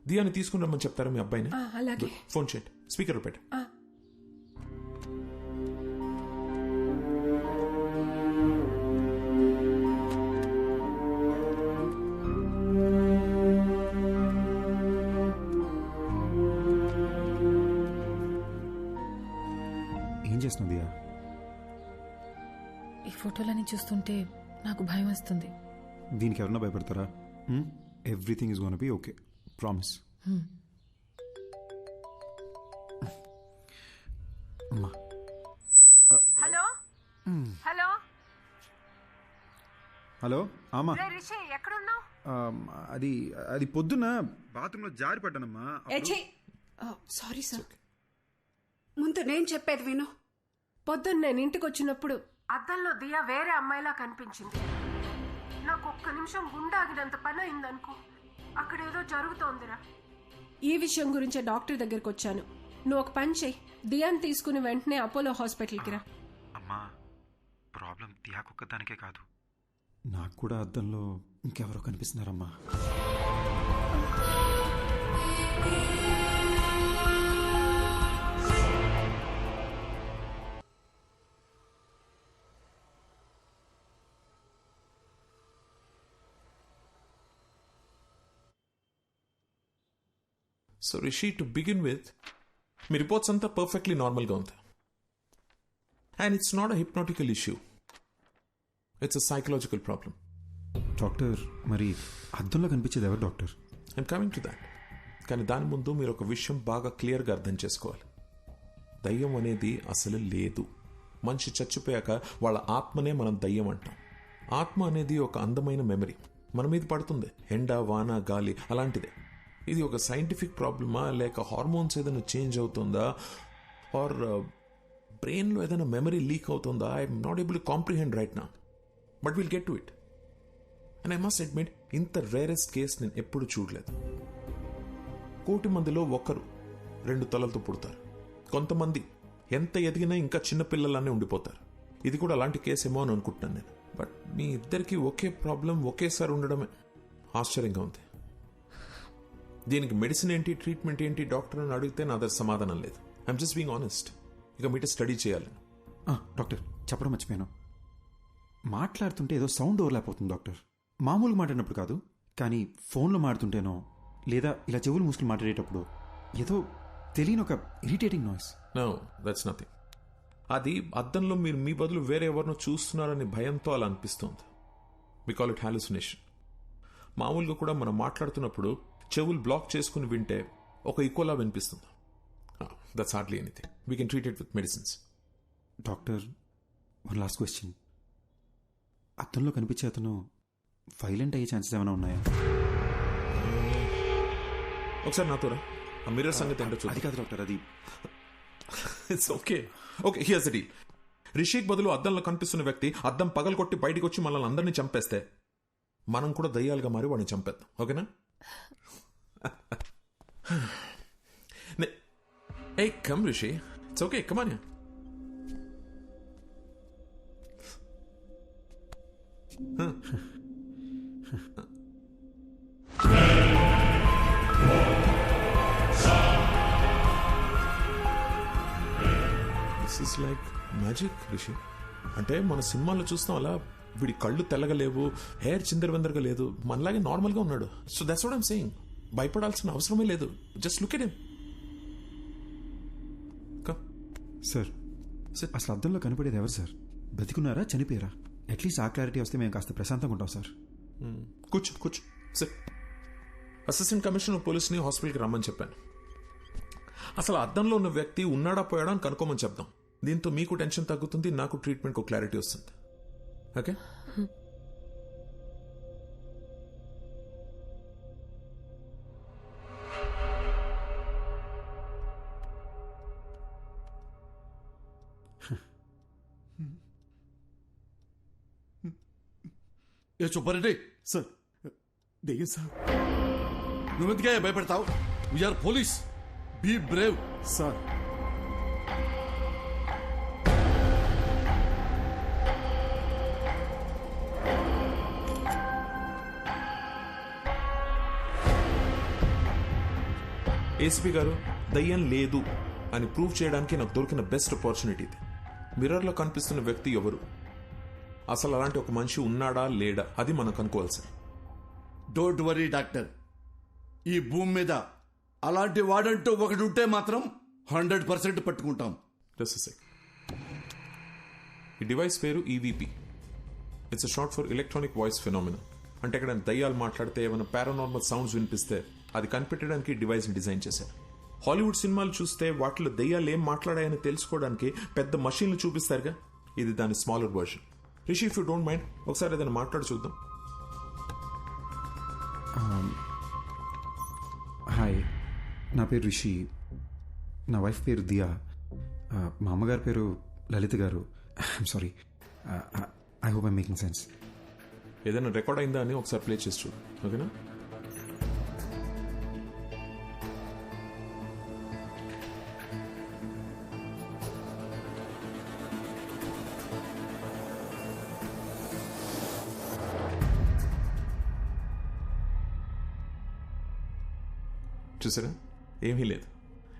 దియాని తీసుకుని రమ్మని చెప్తారా మీ అబ్బాయిని? అలాగే. ఫోన్ చేయండి, స్పీకర్ పెట్టు. ఏం చేస్తున్నావు దియా? ఈ ఫోటోలని చూస్తుంటే నాకు భయం వస్తుంది. దీనికి ఎవరన్నా భయపడతారా? Everything is gonna be okay, promise. అమ్మా. హలో హలో హలో ఆమా. రిషి, ఎక్కడున్నావు? అది పొద్దున్న బాత్రూంలో జారి పడ్డానమ్మా. Sorry sir. ముందు నేను చెప్పేది విను. పొద్దున్న నేను ఇంటికి వచ్చినప్పుడు అద్దంలో దియా వేరే అమ్మాయిలా కనిపించింది. నాకు ఒక్క నిమిషం గుండాగినంత పని అయిందనుకో. అక్కడ ఏదో జరుగుతోందిరా. ఈ విషయం గురించే డాక్టర్ దగ్గరికి వచ్చాను. నువ్వు ఒక పని చెయ్యి, దియాని తీసుకుని వెంటనే అపోలో హాస్పిటల్కి రా. అమ్మా, ప్రాబ్లం దియాకొక్కదానికే కాదు, నాకు కూడా అద్దంలో ఇంకెవరో కనిపిస్తున్నారమ్మా. So Rishi, to begin with, మీ రిపోర్ట్స్ అంతా పర్ఫెక్ట్లీ నార్మల్గా ఉంది. And it's not a hypnotical issue, it's a psychological problem. Doctor, మరి అద్దంలో కనిపించేది ఎవరు doctor? I'm coming to that. కానీ దాని ముందు మీరు ఒక విషయం బాగా క్లియర్గా అర్థం చేసుకోవాలి. దయ్యం అనేది అసలు లేదు. మనిషి చచ్చిపోయాక వాళ్ళ ఆత్మనే మనం దయ్యం అంటాం. ఆత్మ అనేది ఒక అందమైన మెమరీ, మన మీద పడుతుంది, ఎండ, వాన, గాలి అలాంటిదే. ఇది ఒక సైంటిఫిక్ ప్రాబ్లమా, లేక హార్మోన్స్ ఏదైనా చేంజ్ అవుతుందా, ఆర్ బ్రెయిన్లో ఏదైనా మెమరీ లీక్ అవుతుందా? I'm not able to comprehend right now, but will get to it. And I must admit, ఇంత రేరెస్ట్ కేస్ నేను ఎప్పుడు చూడలేదు. 1,000,000 మందిలో 1-2 తలలతో పుడతారు. కొంతమంది ఎంత ఎదిగినా ఇంకా చిన్నపిల్లలానే ఉండిపోతారు. ఇది కూడా అలాంటి కేసు ఏమో అని అనుకుంటున్నాను నేను. బట్ మీ ఇద్దరికి ఒకే ప్రాబ్లం ఒకేసారి ఉండడమే ఆశ్చర్యంగా ఉంది. దీనికి మెడిసిన్ ఏంటి, ట్రీట్మెంట్ ఏంటి డాక్టర్ అని అడిగితే నా దగ్గర సమాధానం లేదు. I'm just being honest. ఇక మీట స్టడీ చేయాలి. డాక్టర్, చెప్పడం మర్చిపోయాను. మాట్లాడుతుంటే ఏదో సౌండ్ ఓవర్లాప్ అవుతుంది డాక్టర్. మామూలుగా మాట్లాడినప్పుడు కాదు, కానీ ఫోన్లో మాట్లాడుతుంటేనో లేదా ఇలా చెవులు మూసుకుని మాట్లాడేటప్పుడు ఏదో తెలియని ఒక irritating noise. No, that's nothing. అది అద్దంలో మీరు మీ బదులు వేరే ఎవరినో చూస్తున్నారని భయంతో అలా అనిపిస్తుంది. We call it hallucination. మామూలుగా కూడా మనం మాట్లాడుతున్నప్పుడు చెవులు బ్లాక్ చేసుకుని వింటే ఒక ఈక్వలా వినిపిస్తుంది. That's hardly anything. We can treat it with medicines. Doctor, one last question. అద్దంలో కనిపించే అతను వైలెంట్ అయ్యే ఛాన్సెస్ ఏమైనా ఉన్నాయా? ఒకసారి నాతో రా. ఆ మిర్రర్ సంగతి ఏంటో చూద్దాం. అది కాదు డాక్టర్, అది it's okay. Okay, here's the deal. Rishik బదులు అద్దంలో కనిపిస్తున్న వ్యక్తి అద్దం పగలగొట్టి బయటికి వచ్చి మనల్ని అందరినీ చంపేస్తే మనం కూడా దయ్యాలుగా మారి వాడిని చంపేద్దాం. ఓకేనా? ఏ come Rishi, it's okay, come on. This is like magic Rishi. అంటే మన సినిమాల్లో చూస్తాం అలా వీడి కళ్ళు తెల్లగలేవు, హెయిర్ చిందరవందరగా లేదు, మనలాగే నార్మల్గా ఉన్నాడు. So that's what I'm saying. భయపడాల్సిన అవసరమే లేదు. Just look at him. Sir, అసలు అద్దంలో కనపడేది ఎవరు సార్? బతికున్నారా, చనిపోయారా? అట్లీస్ట్ ఆ క్లారిటీ వస్తే మేము కాస్త ప్రశాంతంగా ఉంటాం సార్. కూర్చో కూర్చో సార్. అసిస్టెంట్ కమిషనర్ పోలీస్ని హాస్పిటల్కి రమ్మని చెప్పాను. అసలు అద్దంలో ఉన్న వ్యక్తి ఉన్నాడా పోయాడా అని కనుక్కోమని చెప్దాం. దీంతో మీకు టెన్షన్ తగ్గుతుంది, నాకు ట్రీట్మెంట్కి క్లారిటీ వస్తుంది. ఓకే? ఏ సుబ్బారెడ్డి సార్, దెయ్యం సార్. నువ్వెందుకే భయపడతావు? We are police, be brave sir. ACP గారు, దయ్యం లేదు అని ప్రూవ్ చేయడానికి నాకు దొరికిన బెస్ట్ ఆపర్చునిటీ ఇది. మిర్రర్లో కనిపిస్తున్న వ్యక్తి ఎవరు, అసలు అలాంటి ఒక మనిషి ఉన్నాడా లేడా, అది మనం కనుక్కోవాల్సింది. డోంట్ వరీ డాక్టర్, ఈ భూమి మీద అలాంటి వాడంటూ ఒకటి ఉంటే మాత్రం 100% పట్టుకుంటాం. ఈ డివైస్ పేరు EVP. It's short for electronic voice phenomena. అంటే ఇక్కడ దయ్యాలు మాట్లాడితే ఏమైనా పారానార్మల్ సౌండ్స్ వినిపిస్తే అది కనిపెట్టడానికి డివైస్ని డిజైన్ చేశారు. హాలీవుడ్ సినిమాలు చూస్తే వాటిలో దయ్యాలు ఏం మాట్లాడాయని తెలుసుకోవడానికి పెద్ద మషీన్లు చూపిస్తారుగా, ఇది దాని smaller version. Rishi, if you don't mind ఒకసారి ఏదైనా మాట్లాడి చూద్దాం. హాయ్, నా పేరు రిషి. నా వైఫ్ పేరు దియా. మా అమ్మగారి పేరు లలిత గారు. I'm sorry, I hope I'm making sense. ఏదైనా రికార్డ్ అయిందా అని ఒకసారి ప్లే చేసి చూడు. ఓకేనా? చూసారా, ఏమీ లేదు.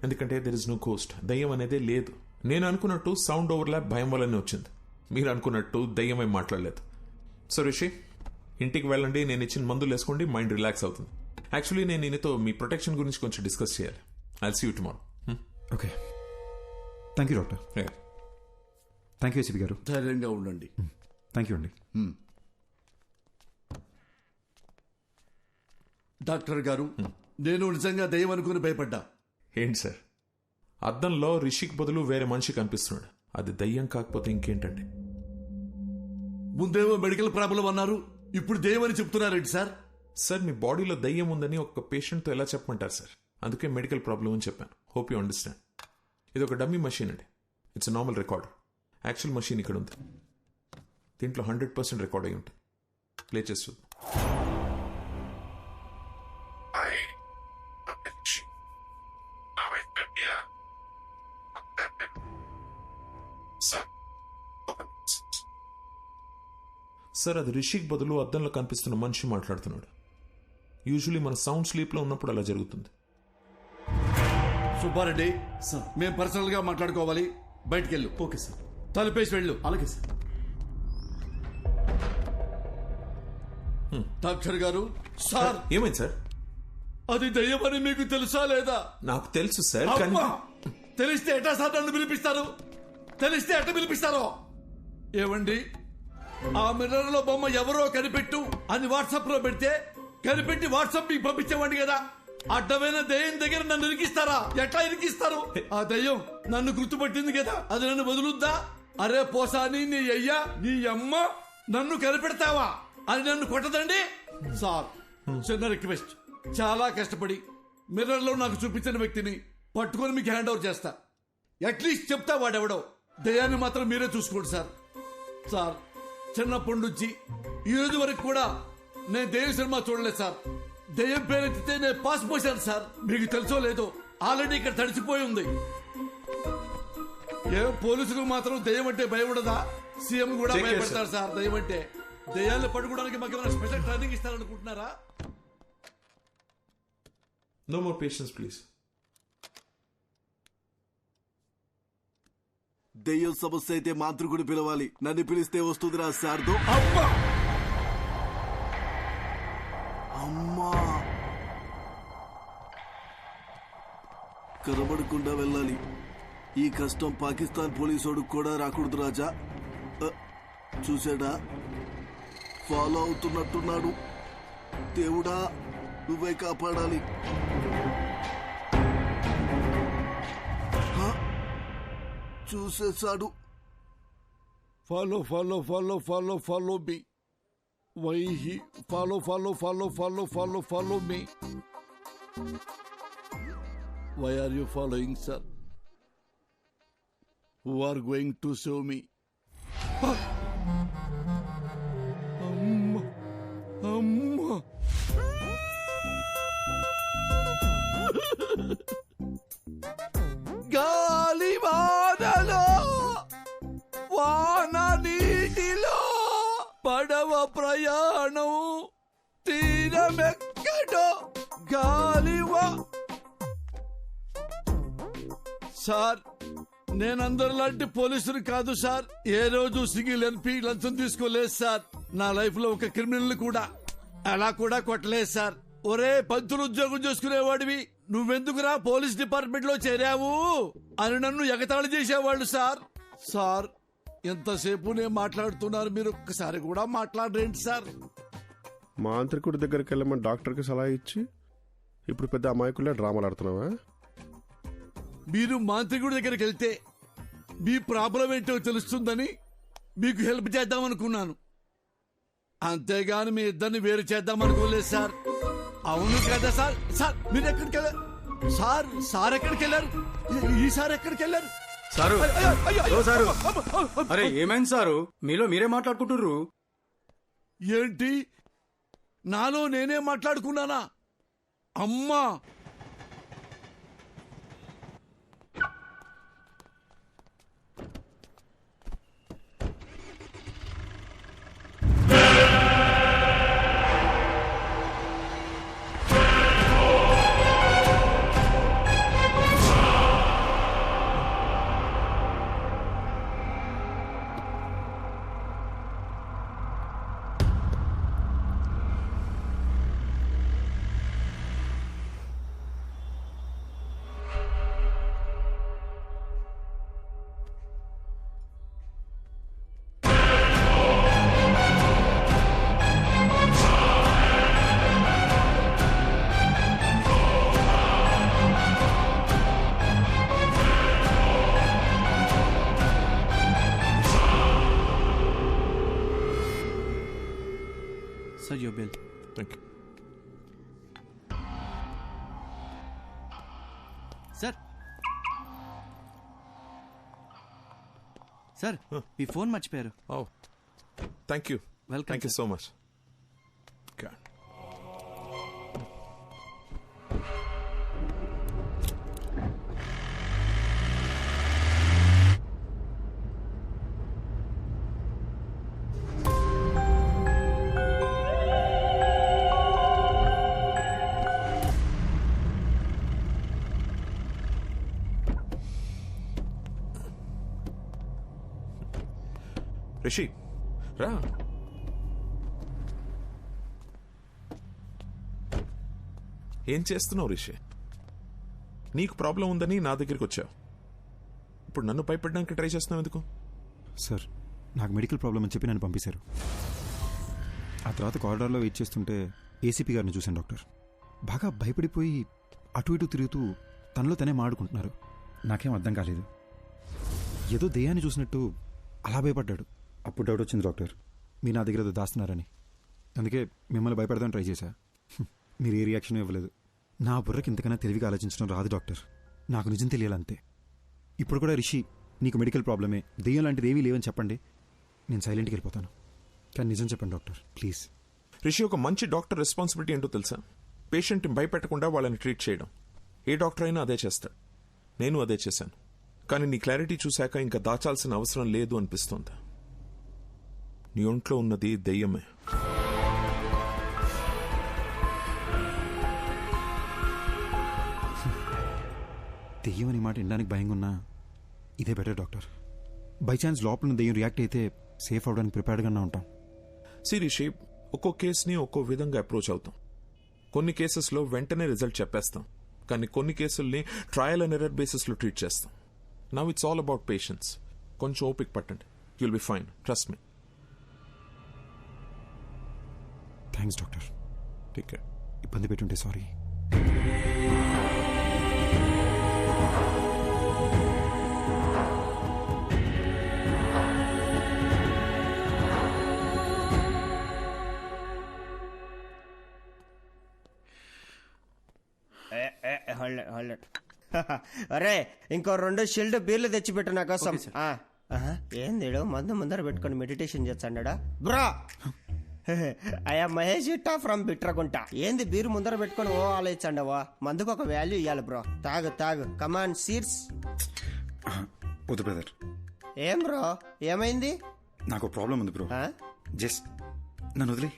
ఎందుకంటే దెర్ ఇస్ నో కోస్ట్. దయ్యం అనేదే లేదు. నేను అనుకున్నట్టు సౌండ్ ఓవర్లాప్ భయం వల్లనే వచ్చింది. మీరు అనుకున్నట్టు దయ్యం ఏం మాట్లాడలేదు. సో రిషి, ఇంటికి వెళ్ళండి, నేను ఇచ్చిన మందులు వేసుకోండి, మైండ్ రిలాక్స్ అవుతుంది. యాక్చువల్లీ నేను ఈయనతో మీ ప్రొటెక్షన్ గురించి కొంచెం డిస్కస్ చేయాలి. I'll see you tomorrow. Okay, thank you doctor. Thank you ACP garu. ధైర్యంగా ఉండండి. థ్యాంక్ యూ అండి. డాక్టర్ గారు, నేను నిజంగా దయ్యం అనుకుని భయపడ్డా. ఏంటి సార్, అద్దంలో రిషిక్ బదులు వేరే మనిషి కనిపిస్తున్నాడు. అది దయ్యం కాకపోతే ఇంకేంటండి? ముందేమో మెడికల్ ప్రాబ్లం అన్నారు, ఇప్పుడు దయ్యం అని చెప్తున్నారేంటి సార్? సార్, మీ బాడీలో దయ్యం ఉందని ఒక పేషెంట్తో ఎలా చెప్పమంటారు సార్? అందుకే మెడికల్ ప్రాబ్లం అని చెప్పాను. Hope you understand. ఇది ఒక డమ్మీ మషీన్ అండి. It's normal record. Actual machine ఇక్కడ ఉంది. దీంట్లో 100% రికార్డ్ అయి ఉంటుంది. ప్లే చేసి చూద్దాం. సార్, అది రిషిక్ బదులు అద్దంలో కనిపిస్తున్న మనిషి మాట్లాడుతున్నాడు. యూజువలీ మన సౌండ్ స్లీప్లో ఉన్నప్పుడు అలా జరుగుతుంది. సుబ్బారెడ్డి, మేము పర్సనల్ గా మాట్లాడుకోవాలి, బయటికి వెళ్ళు. Okay sir. తలుపేసి వెళ్ళు. అలాగే సార్. డాక్టర్ గారు. సార్ ఏమైంది సార్? అది దయ్యమని మీకు తెలుసా లేదా? నాకు తెలుసు సార్. తెలిస్తే ఎట్టా సార్ నన్ను పిలిపిస్తారు? తెలిస్తే ఎట్ట పిలిపిస్తారో? ఏమండి, ఆ మిర్రర్ లో బొమ్మ ఎవరో కనిపెట్టు అని వాట్సాప్ లో పెడితే కనిపెట్టి వాట్సాప్ మీకు పంపించేవాడి కదా. అడ్డమైన దయ్యం దగ్గర నన్ను ఇరికిస్తారా? ఎట్లా ఇరికిస్తారు? ఆ దయ్యం నన్ను గుర్తుపట్టింది కదా, అది నన్ను వదులుద్దా? అరే పోసాని, నీ అయ్యా నీ అమ్మ నన్ను కనిపెడతావా అని నన్ను కొట్టదండి. సార్, చిన్న రిక్వెస్ట్, చాలా కష్టపడి మిర్రర్ లో నాకు చూపించిన వ్యక్తిని పట్టుకొని మీకు హ్యాండ్ ఓవర్ చేస్తా. అట్లీస్ట్ చెప్తా వాడెవడో. దయ్యాన్ని మాత్రం మీరే చూసుకోండి సార్. సార్, చిన్నప్పటి నుంచి ఈ రోజు వరకు కూడా నేను దయ్యం సినిమా చూడలేదు సార్. దయ్యం పేరెత్తితే నేను పాస్ పోసాను సార్. మీకు తెలుసో లేదో, ఆల్రెడీ ఇక్కడ తడిచిపోయి ఉంది. ఏ పోలీసులకు మాత్రం దయ్యం అంటే భయం ఉండదా? సీఎం కూడా భయపడతారు సార్ దయ్యం అంటే. దయ్యాన్ని పట్టుకోవడానికి మాకు ఏమైనా స్పెషల్ ట్రైనింగ్ ఇస్తారనుకుంటున్నారా? No more patience, please. దెయ్యం సమస్య అయితే మాంత్రికుడు పిలవాలి. నన్ను పిలిస్తే వస్తుందిరా శారదో. అమ్మా, కనబడకుండా వెళ్ళాలి. ఈ కష్టం పాకిస్తాన్ పోలీసోడు కూడా రాకూడదు రాజా. చూసాడా, ఫాలో అవుతున్నట్టున్నాడు. దేవుడా, నువ్వే కాపాడాలి. చూసేశాడు. Follow follow follow follow follow me. Why he follow follow follow follow follow follow me. Why are you following sir? Who are going to save me? అమ్మా అమ్మా, గాలి వానలో వాన నీటిలో పడవ ప్రయాణం తీరమెక్కడో గాలివా. సార్, నేనందరిలాంటి పోలీసులు కాదు సార్. ఏ రోజు సింగిల్ ఎన్పీ లంచం తీసుకోలేదు సార్. నా లైఫ్ లో ఒక క్రిమినల్ కూడా అలా కూడా కొట్టలేదు సార్. ఒరే, పంతులు ఉద్యోగం చేసుకునేవాడివి, నువ్వెందుకురా పోలీస్ డిపార్ట్మెంట్ లో చేరావు అని నన్ను ఎగతాళి చేసేవాళ్ళు సార్. సార్, ఎంతసేపు నేను మాట్లాడుతున్నారు, మీరు ఒక్కసారి కూడా మాట్లాడరేంటి సార్? మాంత్రికుడి దగ్గరికి వెళ్ళమని డాక్టర్కి సలహా ఇచ్చి ఇప్పుడు పెద్ద అమాయకులే డ్రామాలు ఆడుతున్నావా? మీరు మాంత్రికుడి దగ్గరికి వెళ్తే మీ ప్రాబ్లం ఏంటో తెలుస్తుందని మీకు హెల్ప్ చేద్దామనుకున్నాను, అంతేగాని మీ ఇద్దరిని వేరు చేద్దామనుకోలేదు సార్. అవును కదా సార్? సార్, మీరు ఎక్కడికి వెళ్ళారు సార్? సార్ ఎక్కడికి వెళ్ళారు? ఈసారి ఎక్కడికి వెళ్ళారు సారు? సారు, అరే ఏమైంది సారు? మీలో మీరే మాట్లాడుకుంటుర్రు ఏంటి? నాలో నేనే మాట్లాడుకున్నానా? అమ్మా, Sir, your bill. Thank you. Sir. Sir, me phone మర్చిపోయారు. Oh, thank you. Welcome. Thank you so much. God. Rishi, రా. ఏం చేస్తున్నావు రిషి? నీకు ప్రాబ్లం ఉందని నా దగ్గరికి వచ్చావు. ఇప్పుడు నన్ను భయపడడానికి ట్రై చేస్తున్నావు ఎందుకు? సార్, నాకు మెడికల్ ప్రాబ్లం అని చెప్పి నన్ను పంపించారు. ఆ తర్వాత కారిడార్లో వెయిట్ చేస్తుంటే ఏసీపీ గారిని చూశాను డాక్టర్. బాగా భయపడిపోయి అటు ఇటు తిరుగుతూ తనలో తనే మాడుకుంటున్నారు. నాకేం అర్థం కాలేదు. ఏదో దెయ్యాన్ని చూసినట్టు అలా భయపడ్డాడు. అప్పుడు డౌట్ వచ్చింది డాక్టర్, మీరు నా దగ్గర ఏదో దాస్తున్నారని. అందుకే మిమ్మల్ని భయపడదామని ట్రై చేశా. మీరు ఏ రియాక్షన్ ఇవ్వలేదు. నా బుర్రకి ఇంతకన్నా తెలివిగా ఆలోచించడం రాదు డాక్టర్. నాకు నిజం తెలియాలంతే. ఇప్పుడు కూడా రిషి నీకు మెడికల్ ప్రాబ్లమే, దెయ్యం లాంటిది ఏమీ లేవని చెప్పండి, నేను సైలెంట్కి వెళ్ళిపోతాను. కానీ నిజం చెప్పండి డాక్టర్ ప్లీజ్. రిషి, ఒక మంచి డాక్టర్ రెస్పాన్సిబిలిటీ ఏంటో తెలుసా? పేషెంట్ని భయపెట్టకుండా వాళ్ళని ట్రీట్ చేయడం. ఏ డాక్టర్ అయినా అదే చేస్తాడు. నేను అదే చేశాను. కానీ నీ క్లారిటీ చూశాక ఇంకా దాచాల్సిన అవసరం లేదు అనిపిస్తోంది. నీ ఒంట్లో ఉన్నది దెయ్యమే. దెయ్యం అనే మాట వినడానికి భయంగా ఉన్నా ఇదే బెటర్ డాక్టర్. బై ఛాన్స్ లోపల దెయ్యం రియాక్ట్ అయితే సేఫ్ అవడానికి ప్రిపేర్డ్గానే ఉంటాం. రిషి, ఒక్కో కేసుని ఒక్కో విధంగా అప్రోచ్ అవుతాం. కొన్ని కేసెస్లో వెంటనే రిజల్ట్ చెప్పేస్తాం, కానీ కొన్ని కేసుల్ని ట్రయల్ అండ్ ఎర్రర్ బేసిస్లో ట్రీట్ చేస్తాం. Now it's all about patience. కొంచెం ఓపిక పట్టండి. You'll be fine, trust me. Thanks doctor. Take care. ఇబ్బంది పెట్టుంటే సారీ. అరే, ఇంకో 2 షిల్డ్ బీర్లు తెచ్చిపెట్టు నా కోసం. ఏంది మందు ముందర పెట్టుకొని మెడిటేషన్ చేస్తాడా బ్రో? అయ్యా మహేష్ ఇట్టా ఫ్రమ్ బిట్రగుంట. ఏంది బీరు ముందర పెట్టుకొని ఓ ఆలోచించండవా? మందుకు ఒక వాల్యూ ఇవ్వాలి బ్రో. తాగు తాగు, కమాన్ సీర్స్. వద్దు బ్రదర్. ఏం బ్రో, ఏమైంది? నాకు ప్రాబ్లం ఉంది బ్రో. జస్ట్ నన్ను వదిలే.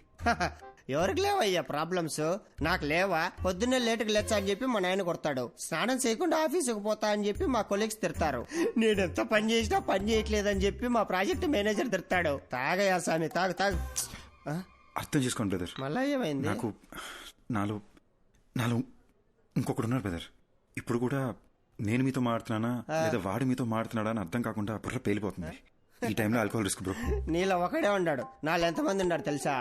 ఎవరికి లేవయ్యా ప్రాబ్లమ్స్? నాకు లేవా? పొద్దున్నే లేటుకు లేచా అని చెప్పి మా నాయన కొడతాడు. స్నానం చేయకుండా ఆఫీసుకు పోతా అని చెప్పి మా కొలీగ్స్ తిడతారు. నేనెంత పని చేసినా పని చేయట్లేదని చెప్పి మా ప్రాజెక్ట్ మేనేజర్ తిడతాడు. తాగయ్యా స్వామి, తాగు తాగు. అర్థం చేసుకోండి బ్రదర్. మళ్ళా ఏమైంది? నాకు నాలో ఇంకొకడు ఉన్నారు బ్రదర్. ఇప్పుడు కూడా నేను మీతో మాడుతున్నానా లేదా వాడు మీతో మాడుతున్నాడా అని అర్థం కాకుండా బుర్ర పేలిపోతుంది. ఈ టైంలో ఆల్కహాల్ రిస్క్ బ్రో. నీలో ఒకడే ఉన్నాడు. నాలో ఎంతమంది ఉన్నాడు తెలుసా?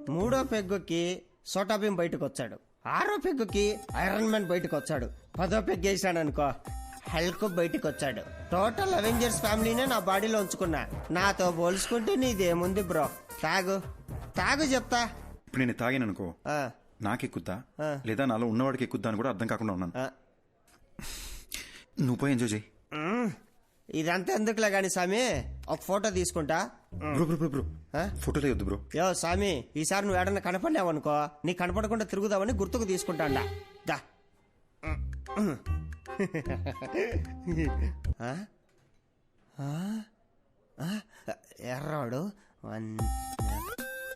3వ పెగ్గుకి సోటాబీన్ బయటకు వచ్చాడు. 6వ పెగ్గుకి ఐరన్ మ్యాన్ బయటకు వచ్చాడు. 10వ పెగ్ వేసాడు అనుకో, హల్క్ బయటకు వచ్చాడు. టోటల్ అవెంజర్స్ ఫ్యామిలీనే నా బాడీలో ఉంచుకున్నా. నాతో పోల్చుకుంటే నీదేముంది బ్రో? తాగు తాగు చెప్తా. ఇప్పుడు నేను తాగాను అనుకో, నాకెక్కుద్దా లేదా నాలో ఉన్నవాడికి ఎక్కుద్దా అని కూడా అర్థం కాకుండా ఉన్నాను. నువ్వు పోయి ఎంజాయ్ చేయి. ఇదంతా ఎందుకులే గాని స్వామి, ఒక ఫోటో తీసుకుంటా. బ్రో ఫోటోలే వద్దు బ్రో. యో స్వామి, ఈసారి నువ్వు ఏడన్నా కనపడినావు అనుకో, నీకు కనపడకుండా తిరుగుదామని గుర్తుకు తీసుకుంటాండా. దా. ఎర్రాడు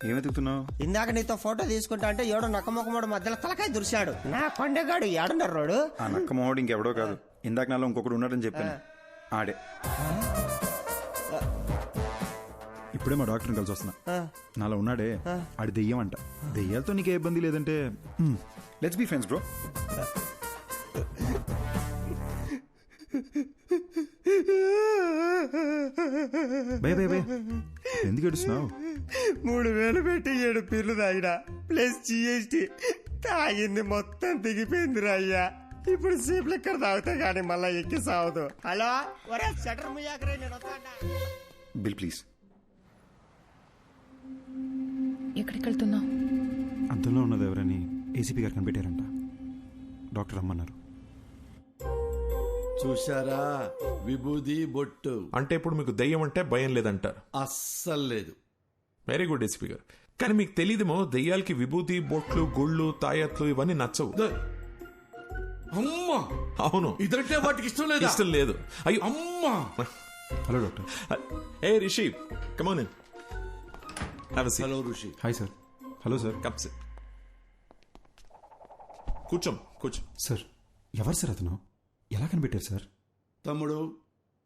ఏమెతుకుతున్నావు? ఇందాక నీతో ఫోటో తీసుకుంటా అంటే ఏడో నక్కమొక్కమోడు మధ్యలో తలకాయ దురిశాడు. నా కొండగాడు ఏడున్నర్రోడు. ఆ నక్కమోడు ఇంకెవడో కాదు, ఇందాక నాలో ఇంకొకడు ఉన్నాడని చెప్పాను. ఆడే. ఇప్పుడే మా డాక్టర్ని కలిసి వస్తున్నా. నాలో ఉన్నాడే ఆడి దెయ్యం అంట. దెయ్యాలతో నీకే ఇబ్బంది లేదంటే లెట్స్ బీ ఫ్రెండ్స్ బ్రో. భయ భయ భయ ఎందుకు ఏడుస్తున్నావు? 3000 పెట్టి 7 పీర్లు తాగినా ప్లస్ GST తాగింది మొత్తం దిగిపోయిందిరా అయ్యా. ఇప్పుడు సీప్ లెక్కర్ తాగుతా గానీ మళ్ళా ఎక్కి సావదు. హలో, ఒరే షటర్ ముయాకరే, నేను వస్తానా? Bill please. ఎక్కడికి వెళ్తున్నావు? అంతంలో ఉన్నది ఎవరని ఏసీపీ గారు కనిపెట్టారంట. డాక్టర్ రమ్మన్నారు. చూశారా, విభూది బొట్టు. అంటే ఇప్పుడు మీకు దెయ్యం అంటే భయం లేదంటారు? అస్సలు లేదు. వెరీ గుడ్ ఏసీపీ గారు. కానీ మీకు తెలియదేమో, దెయ్యాలకి విభూతి బొట్లు గుళ్ళు తాయత్లు ఇవన్నీ నచ్చవు. అమ్మా, అవును, ఇదంటే వాటికి ఇష్టం లేదు. ఇష్టం లేదు. అయ్యో అమ్మా. Hello doctor. A Rishi, come on in. Have a seat. Hello Rishi. Hi sir. Hello sir. Come SIT. కూర్చో. సార్, ఎవరు సార్ అతను? ఎలా కనిపెట్టారు సార్? తమ్ముడు,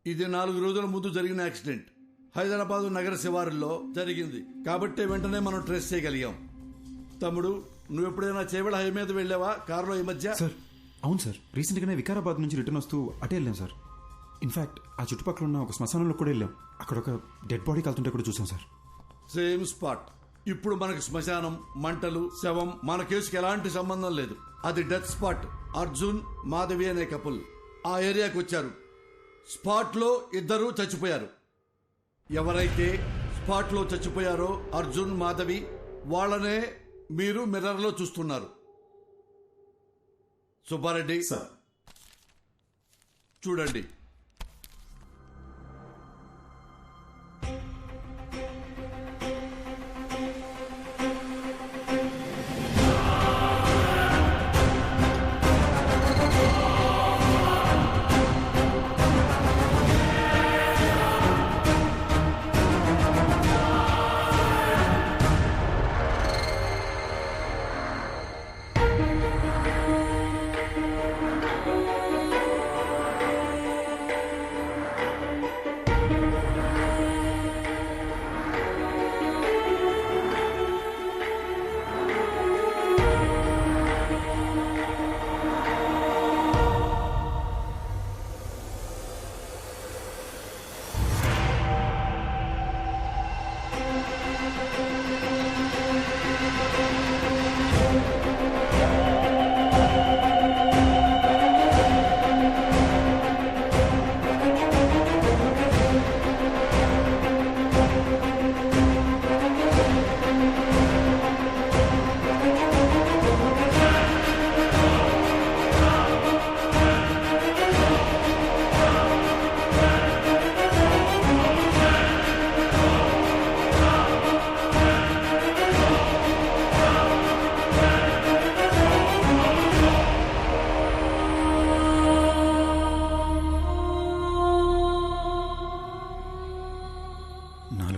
ఇది 4 రోజుల ముందు జరిగిన యాక్సిడెంట్. హైదరాబాదు నగర శివారుల్లో జరిగింది కాబట్టి వెంటనే మనం ట్రేస్ చేయగలిగాం. తమ్ముడు, నువ్వు ఎప్పుడైనా చేవెళ్ళ హై మీద వెళ్ళావా కారులో ఈ మధ్య? సార్ అవును సార్, రీసెంట్గానే వికారాబాద్ నుంచి రిటర్న్ వస్తూ అటే వెళ్ళాం సార్. ఇన్ఫాక్ట్ ఆ చుట్టుపక్కల ఉన్న ఒక శ్మశానంలో కూడా వెళ్ళాం. అక్కడ ఒక డెడ్ బాడీ కలుతుంటే కూడా చూసాం సార్. Same spot. ఇప్పుడు మనకు శ్మశానం, మంటలు, శవం మన కేసుకి ఎలాంటి సంబంధం లేదు. అది డెత్ స్పాట్. అర్జున్ మాధవి అనే కపుల్ ఆ ఏరియాకి వచ్చారు. స్పాట్ లో ఇద్దరు చచ్చిపోయారు. ఎవరైతే స్పాట్ లో చచ్చిపోయారో అర్జున్ మాధవి, వాళ్ళనే మీరు మిర్రర్ లో చూస్తున్నారు. సుబ్బారెడ్డి చూడండి.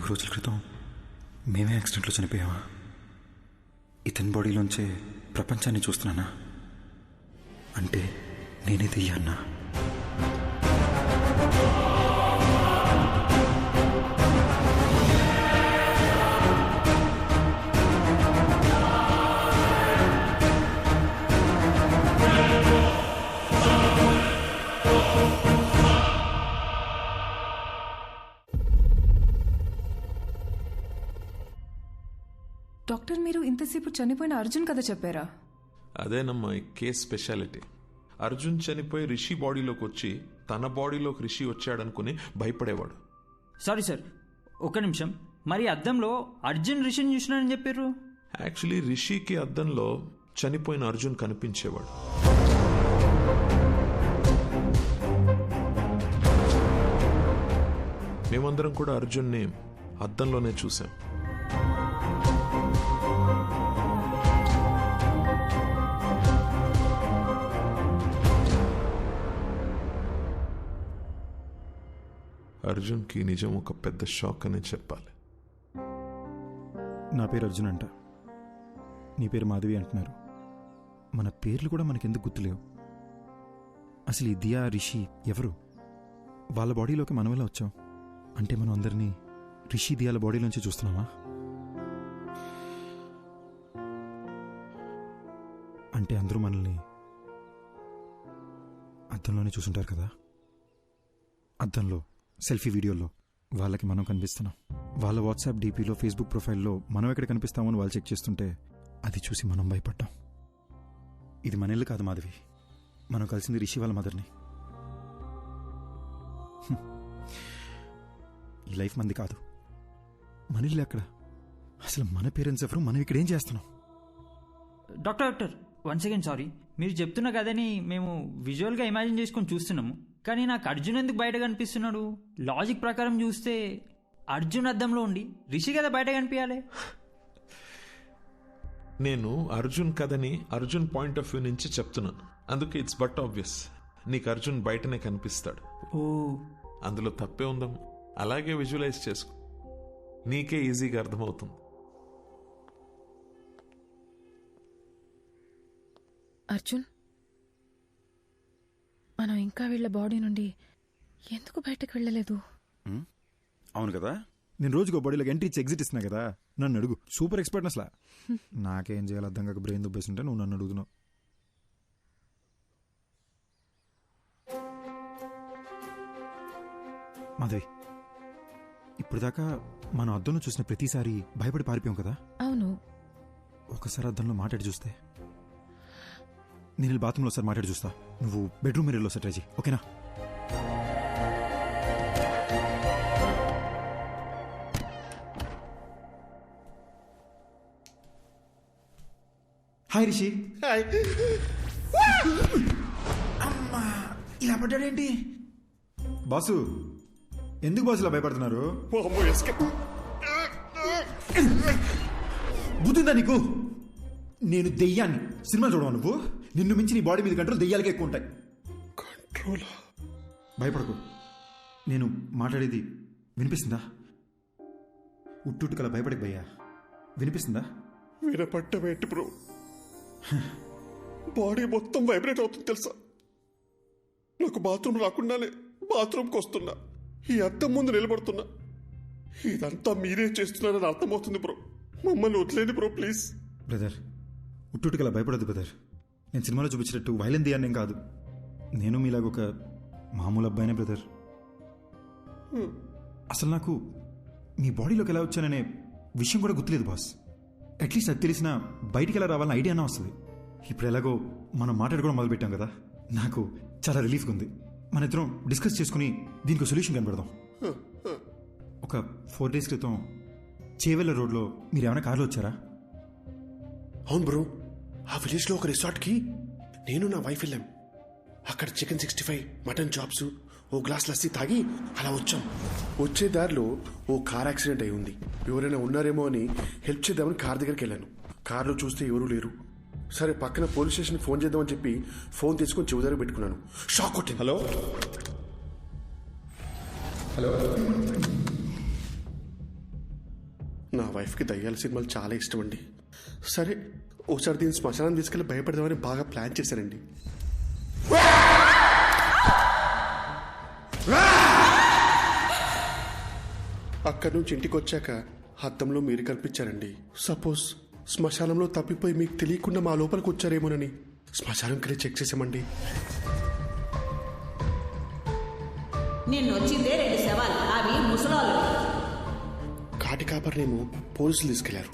రోజుల క్రితం మేమే యాక్సిడెంట్లో చనిపోయావా? ఇతని బాడీలోంచే ప్రపంచాన్ని చూస్తున్నానా? అంటే నేనే దెయ్యాన్నా? డాక్టర్, మీరు ఇంతసేపు చనిపోయిన అర్జున్ కథ చెప్పారా? అదేనమ్మా ఈ కేస్ స్పెషాలిటీ. అర్జున్ చనిపోయి రిషి బాడీలోకి వచ్చి తన బాడీలోకి రిషి వచ్చాడనుకుని భయపడేవాడు. సారీ సార్, ఒక్క నిమిషం. మరి అద్దంలో అర్జున్ రిషిని చూసినాడని చెప్పారు. యాక్చువల్లీ రిషికి అద్దంలో చనిపోయిన అర్జున్ కనిపించేవాడు. మేమందరం కూడా అర్జున్ని అద్దంలోనే చూసాం. అర్జున్కి నిజం ఒక పెద్ద షాక్ అనే చెప్పాలి. నా పేరు అర్జున్ అంట, నీ పేరు మాధవి అంటున్నారు. మన పేర్లు కూడా మనకెందుకు గుర్తులేవు? అసలు ఈ దియా, రిషి ఎవరు? వాళ్ళ బాడీలోకి మనం ఎలా వచ్చాం? అంటే మనం అందరినీ రిషి, దియాల బాడీలోంచి చూస్తున్నామా? అంటే అందరూ మనల్ని అద్దంలోనే చూసుంటారు కదా. అద్దంలో సెల్ఫీ వీడియోలో వాళ్ళకి మనం కనిపిస్తున్నాం. వాళ్ళ వాట్సాప్ డీపీలో, ఫేస్బుక్ ప్రొఫైల్లో మనం ఎక్కడ కనిపిస్తామని వాళ్ళు చెక్ చేస్తుంటే అది చూసి మనం భయపడ్డాం. ఇది మన ఇల్లు కాదు మాధవి, మనం కలిసింది రిషి వాళ్ళ మదర్ని. ఈ లైఫ్ మంది కాదు, మన ఇల్లు ఎక్కడ? అసలు మన పేరెంట్స్ ఎవరు? మనం ఇక్కడ ఏం చేస్తున్నాం? Doctor one second, sorry. మీరు చెప్తున్న కథని మేము విజువల్గా ఇమాజిన్ చేసుకొని చూస్తున్నాము, కానీ నాకు అర్జున్ ఎందుకు బయట కనిపిస్తున్నాడు? లాజిక్ ప్రకారం చూస్తే అర్జున్ అద్దంలో ఉండి రిషి కదా బయట కనిపించాలి. నేను అర్జున్ కథని అర్జున్ పాయింట్ ఆఫ్ వ్యూ నుంచి చెప్తున్నాను, అందుకే ఇట్స్ బట్ ఆబ్వియస్ నీకు అర్జున్ బయటనే కనిపిస్తాడు. ఓ, అందులో తప్పే ఉందమ్మా. అలాగే విజువలైజ్ చేసుకో, నీకే ఈజీగా అర్థమవుతుంది. అర్జున్, మనం ఇంకా వీళ్ళ బాడీ నుండి ఎందుకు బయటకు వెళ్ళలేదు? అవును కదా, నేను రోజుకో బాడీలోకి ఎంట్రీ ఇచ్చి ఎగ్జిట్ ఇస్తున్నా కదా, నన్ను అడుగు. సూపర్ ఎక్స్పర్ట్ అసలు. నాకేం చేయాలి అర్థం కాక బ్రెయిన్ దుబ్బేస్తుంటే నువ్వు నన్ను అడుగుతున్నావు. మాధవి, ఇప్పుడు దాకా మనం అద్దంలో చూసిన ప్రతిసారి భయపడి పారిపోయాం కదా. అవును. ఒకసారి అద్దంలో మాట్లాడి చూస్తే. నేను బాత్రూంలో ఒకసారి మాట్లాడి చూస్తా, నువ్వు బెడ్రూమ్ మిర్రర్లో ఒకసారి ట్రై చేయి, ఓకేనా? హాయ్ రిషి. అమ్మా, ఇలా పడ్డాడేంటి? బాసు, ఎందుకు బాసు ఇలా భయపడుతున్నారు? బుద్ధిందా నీకు? నేను దెయ్యాన్ని. సినిమా చూడవా నువ్వు? నిన్ను మించి నీ బాడీ మీద కంట్రోల్ దెయ్యాలకే ఎక్కువ ఉంటాయి. కంట్రోల్? భయపడకు. నేను మాట్లాడేది వినిపిస్తుందా? ఉట్టుకలా భయపడకు భయ్యా. వినిపిస్తుందా? వినపడ్డమేంటి బ్రో? బాడీ మొత్తం వైబ్రేట్ అవుతుంది తెలుసా? నాకు బాత్రూమ్ రాకుండానే బాత్రూమ్కి వస్తున్నా, ఈ అద్దం ముందు నిలబడుతున్నా. ఇదంతా మీరే చేస్తున్నారని అర్థమవుతుంది బ్రో. మమ్మల్ని వదిలేండి బ్రో ప్లీజ్. బ్రదర్, ఉట్టుకలా భయపడద్దు బ్రదర్. నేను సినిమాలో చూపించినట్టు వైలెన్ దియాన్నేం కాదు. నేను మీలాగొక మామూలు అబ్బాయినే బ్రదర్. అసలు నాకు మీ బాడీలోకి ఎలా వచ్చాననే విషయం కూడా గుర్తులేదు బాస్. అట్లీస్ట్ అది తెలిసినా బయటికి ఎలా రావాలని ఐడియా అన్నా వస్తుంది. ఇప్పుడు ఎలాగో మనం మాట్లాడుకోవడం మొదలుపెట్టాం కదా, నాకు చాలా రిలీఫ్గా ఉంది. మన ఇద్దరం డిస్కస్ చేసుకుని దీనికి సొల్యూషన్ కనబడదాం. ఒక 4 days క్రితం చేవెళ్ళ రోడ్లో మీరు ఏమైనా కార్లో వచ్చారా? అవును బ్రో, ఆ విలేజ్లో ఒక రిసార్ట్కి నేను నా వైఫ్ వెళ్ళాం. అక్కడ చికెన్ 65, మటన్ చాప్స్, ఓ గ్లాస్ లస్సీ తాగి అలా వచ్చాం. వచ్చే దారిలో ఓ కార్ యాక్సిడెంట్ అయి ఉంది. ఎవరైనా ఉన్నారేమో అని హెల్ప్ చేద్దామని కార్ దగ్గరికి వెళ్ళాను. కార్లో చూస్తే ఎవరూ లేరు. సరే పక్కన పోలీస్ స్టేషన్ ఫోన్ చేద్దామని చెప్పి ఫోన్ తీసుకొని చెవి దగ్గర పెట్టుకున్నాను. షాక్ కొట్టింది. Hello hello. నా వైఫ్కి దయ్యాల సినిమాలు చాలా ఇష్టం అండి. సరే ఒకసారి దీన్ని శ్మశానం తీసుకెళ్ళి భయపడదామని బాగా ప్లాన్ చేశానండి. అక్కడి నుంచి ఇంటికి వచ్చాక అద్దంలో మీరు కనిపించారండి. సపోజ్ శ్మశానంలో తప్పిపోయి మీకు తెలియకుండా మా లోపలికి వచ్చారేమోనని శ్మశానంకి చెక్ చేసామండి. నిన్నొచ్చిందే 2 శవాలు, అవి ముసలాళ్ళు. కాటి కాపర్నేమో పోలీసులు తీసుకెళ్లారు.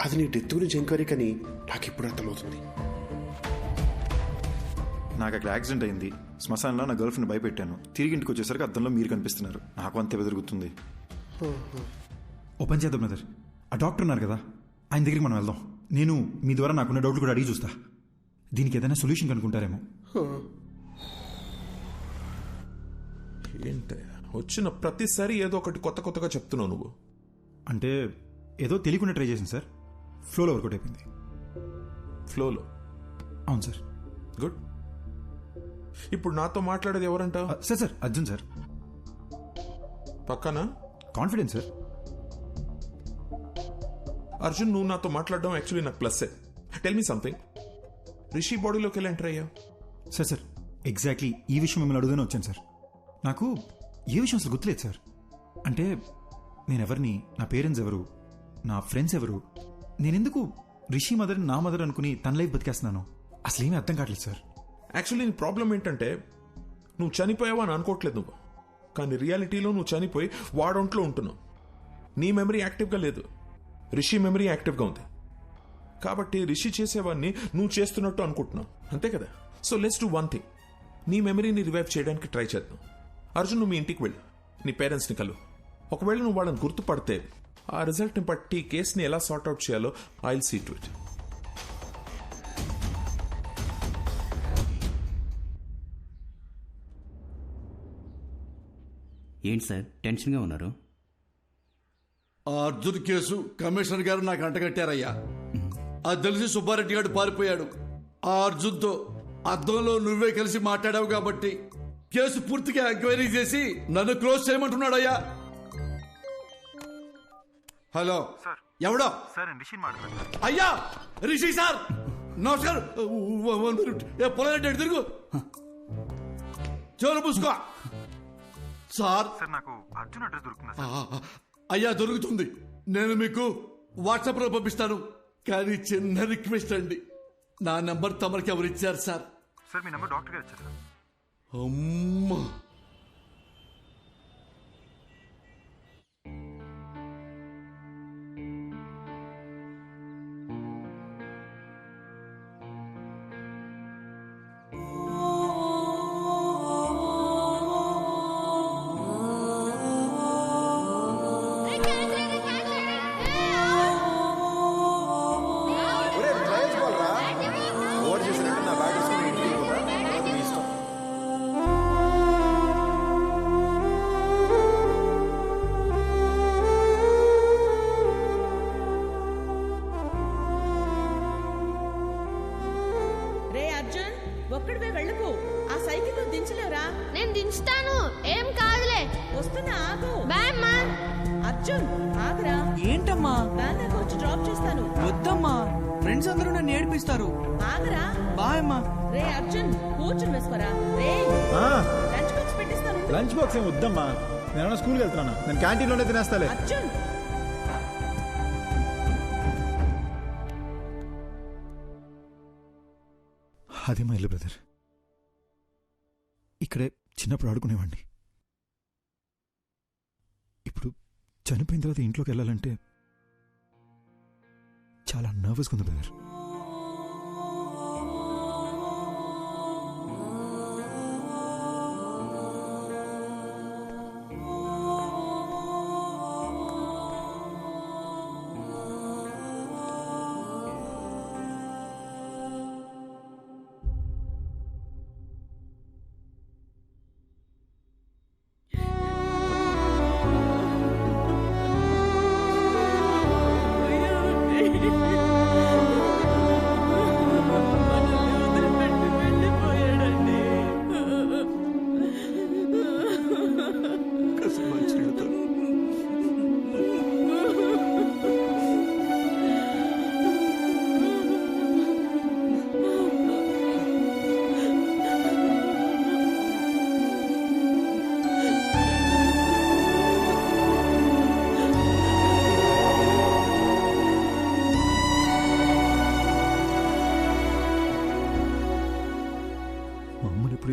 అది నీ డెత్ గురించి ఎంక్వైరీ కానీ నాకు ఇప్పుడు అర్థమవుతుంది. నాకు అక్కడ యాక్సిడెంట్ అయింది. శ్మశానంలో నా గర్ల్ ఫ్రెండ్ భయపెట్టాను. తిరిగి ఇంటికి వచ్చేసరికి అద్దంలో మీరు కనిపిస్తున్నారు. నాకు అంతే బెదురుగుతుంది. ఓపెన్ చేద్దాం బ్రదర్. ఆ డాక్టర్ ఉన్నారు కదా, ఆయన దగ్గరికి మనం వెళ్దాం. నేను మీ ద్వారా నాకున్న డౌట్లు కూడా అడిగి చూస్తా. దీనికి ఏదైనా సొల్యూషన్ కనుక్కుంటారేమో. ఏంటి వచ్చిన ప్రతిసారి ఏదో ఒకటి కొత్త కొత్తగా చెప్తున్నావు నువ్వు. అంటే ఏదో తెలియకుండా ట్రై చేసింది సార్. ఫ్లోలో వర్కౌట్ అయిపోయింది. ఫ్లోలో? అవును సార్. గుడ్. ఇప్పుడు నాతో మాట్లాడేది ఎవరంట? Sir sir Arjun sir. పక్కన కాన్ఫిడెన్స్ సార్. అర్జున్, నువ్వు నాతో మాట్లాడడం యాక్చువల్లీ నాకు ప్లస్సే. Tell me something. రిషి బాడీలోకి ఎలా ఎంటర్ అయ్యా? సార్ సార్ ఎగ్జాక్ట్లీ ఈ విషయం మిమ్మల్ని అడుగునే వచ్చాను సార్. నాకు ఏ విషయం అసలు గుర్తులేదు సార్. అంటే నేనెవరిని, నా పేరెంట్స్ ఎవరు, నా ఫ్రెండ్స్ ఎవరు, నేనెందుకు రిషి మదర్ నా మదర్ అనుకుని తన లైఫ్ బతికేస్తున్నాను, అసలు ఏమీ అర్థం కావట్లేదు సార్. యాక్చువల్లీ నీ ప్రాబ్లం ఏంటంటే నువ్వు చనిపోయావా అని అనుకోవట్లేదు నువ్వు, కానీ రియాలిటీలో నువ్వు చనిపోయి వాడొంట్లో ఉంటున్నావు. నీ మెమరీ యాక్టివ్గా లేదు, రిషి మెమరీ యాక్టివ్గా ఉంది. కాబట్టి రిషి చేసేవాడిని నువ్వు చేస్తున్నట్టు అనుకుంటున్నావు, అంతే కదా? So let's do one thing. నీ మెమరీని రివైవ్ చేయడానికి ట్రై చేద్దాం. అర్జున్, నువ్వు మీ ఇంటికి వెళ్ళు, నీ పేరెంట్స్ని కలు. ఒకవేళ నువ్వు వాళ్ళని గుర్తుపడితే ఆ రిజల్ట్ని బట్టి కేసుని ఎలా సార్ట్అవుట్ చేయాలో I will see to it. ఏంటి సార్ టెన్షన్గా ఉన్నారు? ఆ అర్జున్ కేసు కమిషనర్ గారు నాకు అంటగట్టారయ్యా. అది తెలిసి సుబ్బారెడ్డి గారు పారిపోయాడు. ఆ అర్జున్తో అద్దంలో నువ్వే కలిసి మాట్లాడావు కాబట్టి కేసు పూర్తిగా ఎంక్వైరీ చేసి నన్ను క్లోజ్ చేయమంటున్నాడయ్యా. హలో, ఎవడో? అయ్యా రిషి సార్, నమస్కారం. 1 minute. పొలారెడ్డి తిరుగు, చెవులు పూసుకో. సార్ నాకు అర్జున్ అడ్రస్ దొరుకుతుందా? అయ్యా దొరుకుతుంది, నేను మీకు వాట్సాప్లో పంపిస్తాను. కానీ చిన్న రిక్వెస్ట్ అండి, నా నెంబర్ తమరికి ఎవరు ఇచ్చారు సార్? సార్ మీ నెంబర్ డాక్టర్ గారు ఇచ్చారు సార్. అమ్మా, రే అర్జున్, ఒక్కడివే వెళ్ళకు. ఆ సైకిల్ దించలేవురా? నేను దించుతాను, ఏం కాదులే. వస్తున్నా, ఆగు. బాయ్ అమ్మా. అర్జున్ ఆగరా. ఏంటమ్మా? వ్యాన్ దగ్గర వచ్చి డ్రాప్ చేస్తాను. వద్దమ్మా, ఫ్రెండ్స్ అందరూ నన్ను ఏడిపిస్తారు. ఆగరా. బాయ్ అమ్మా. రే అర్జున్, కూర్చుని వేసుకోరా. రే లంచ్ బాక్స్ పెట్టిస్తాను. లంచ్ బాక్స్ ఏం వద్దమ్మా, నేను స్కూల్కి వెళ్తున్నా. నేను క్యాంటీన్లోనే తినేస్తాలే. అర్జున్, అదే మా ఇల్లు బ్రదర్. ఇక్కడే చిన్నప్పుడు ఆడుకునేవాడిని. ఇప్పుడు చనిపోయిన తర్వాత ఇంట్లోకి వెళ్ళాలంటే చాలా నర్వస్గా ఉంది బ్రదర్.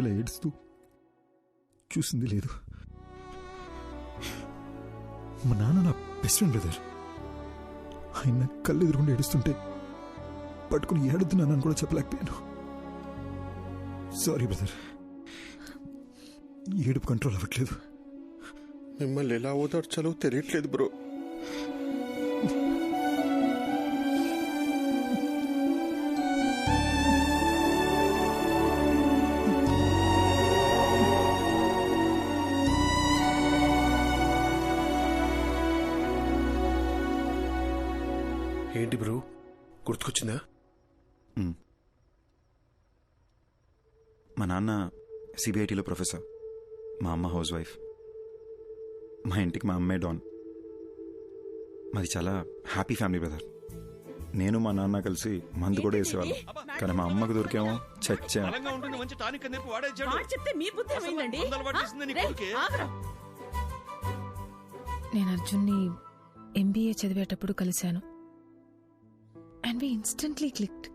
ఇలా ఏడుస్తూ చూసింది లేదు. మా నాన్న నా బెస్ట్ ఫ్రెండ్ బ్రదర్. ఆయన కళ్ళు ఎదురుకుండా ఏడుస్తుంటే పట్టుకుని ఏడుతున్నానని కూడా చెప్పలేకపోయాను. సారీ బ్రదర్, ఏడుపు కంట్రోల్ అవ్వట్లేదు. మిమ్మల్ని ఎలా ఓదార్చాలో తెలియట్లేదు బ్రో. ఏంటి బ్రో, గుర్తుకొచ్చిందా? మా నాన్న సిబిఐటీలో ప్రొఫెసర్, మా అమ్మ హౌస్ వైఫ్. మా ఇంటికి మా అమ్మే డాన్. మాది చాలా హ్యాపీ ఫ్యామిలీ బ్రదర్. నేను మా నాన్న కలిసి మందు కూడా వేసేవాళ్ళం. కానీ మా అమ్మకు దొరికేమో చచ్చా. నేను అర్జున్ని ఎంబీఏ చదివేటప్పుడు కలిశాను. And we instantly clicked.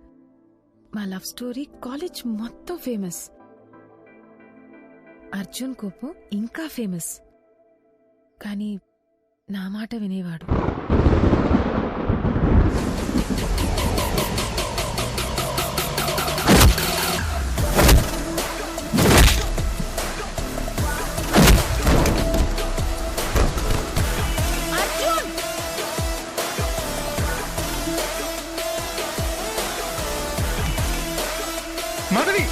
మా లవ్ స్టోరీ కాలేజ్ మొత్తం ఫేమస్. అర్జున్ కోపం ఇంకా ఫేమస్. కానీ నా మాట వినేవాడు. మాధవి,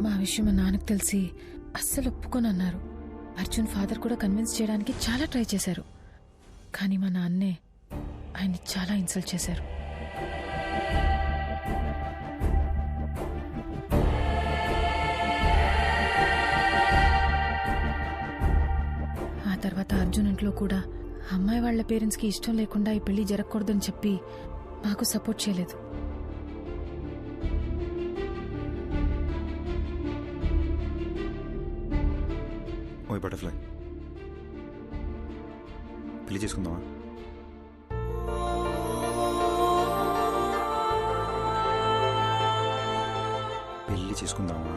మా విషయం మా నాన్నకు తెలిసి అస్సలు ఒప్పుకోనన్నారు. అర్జున్ ఫాదర్ కూడా కన్విన్స్ చేయడానికి చాలా ట్రై చేశారు. కానీ మా నాన్నే ఆయన్ని చాలా ఇన్సల్ట్ చేశారు. ఆ తర్వాత అర్జున్ ఇంట్లో కూడా అమ్మాయి వాళ్ల పేరెంట్స్కి ఇష్టం లేకుండా ఈ పెళ్లి జరగకూడదని చెప్పి మాకు సపోర్ట్ చేయలేదు. మై బటర్ఫ్లై, పెళ్లి చేసుకుందామా? పెళ్లి చేసుకుందామా?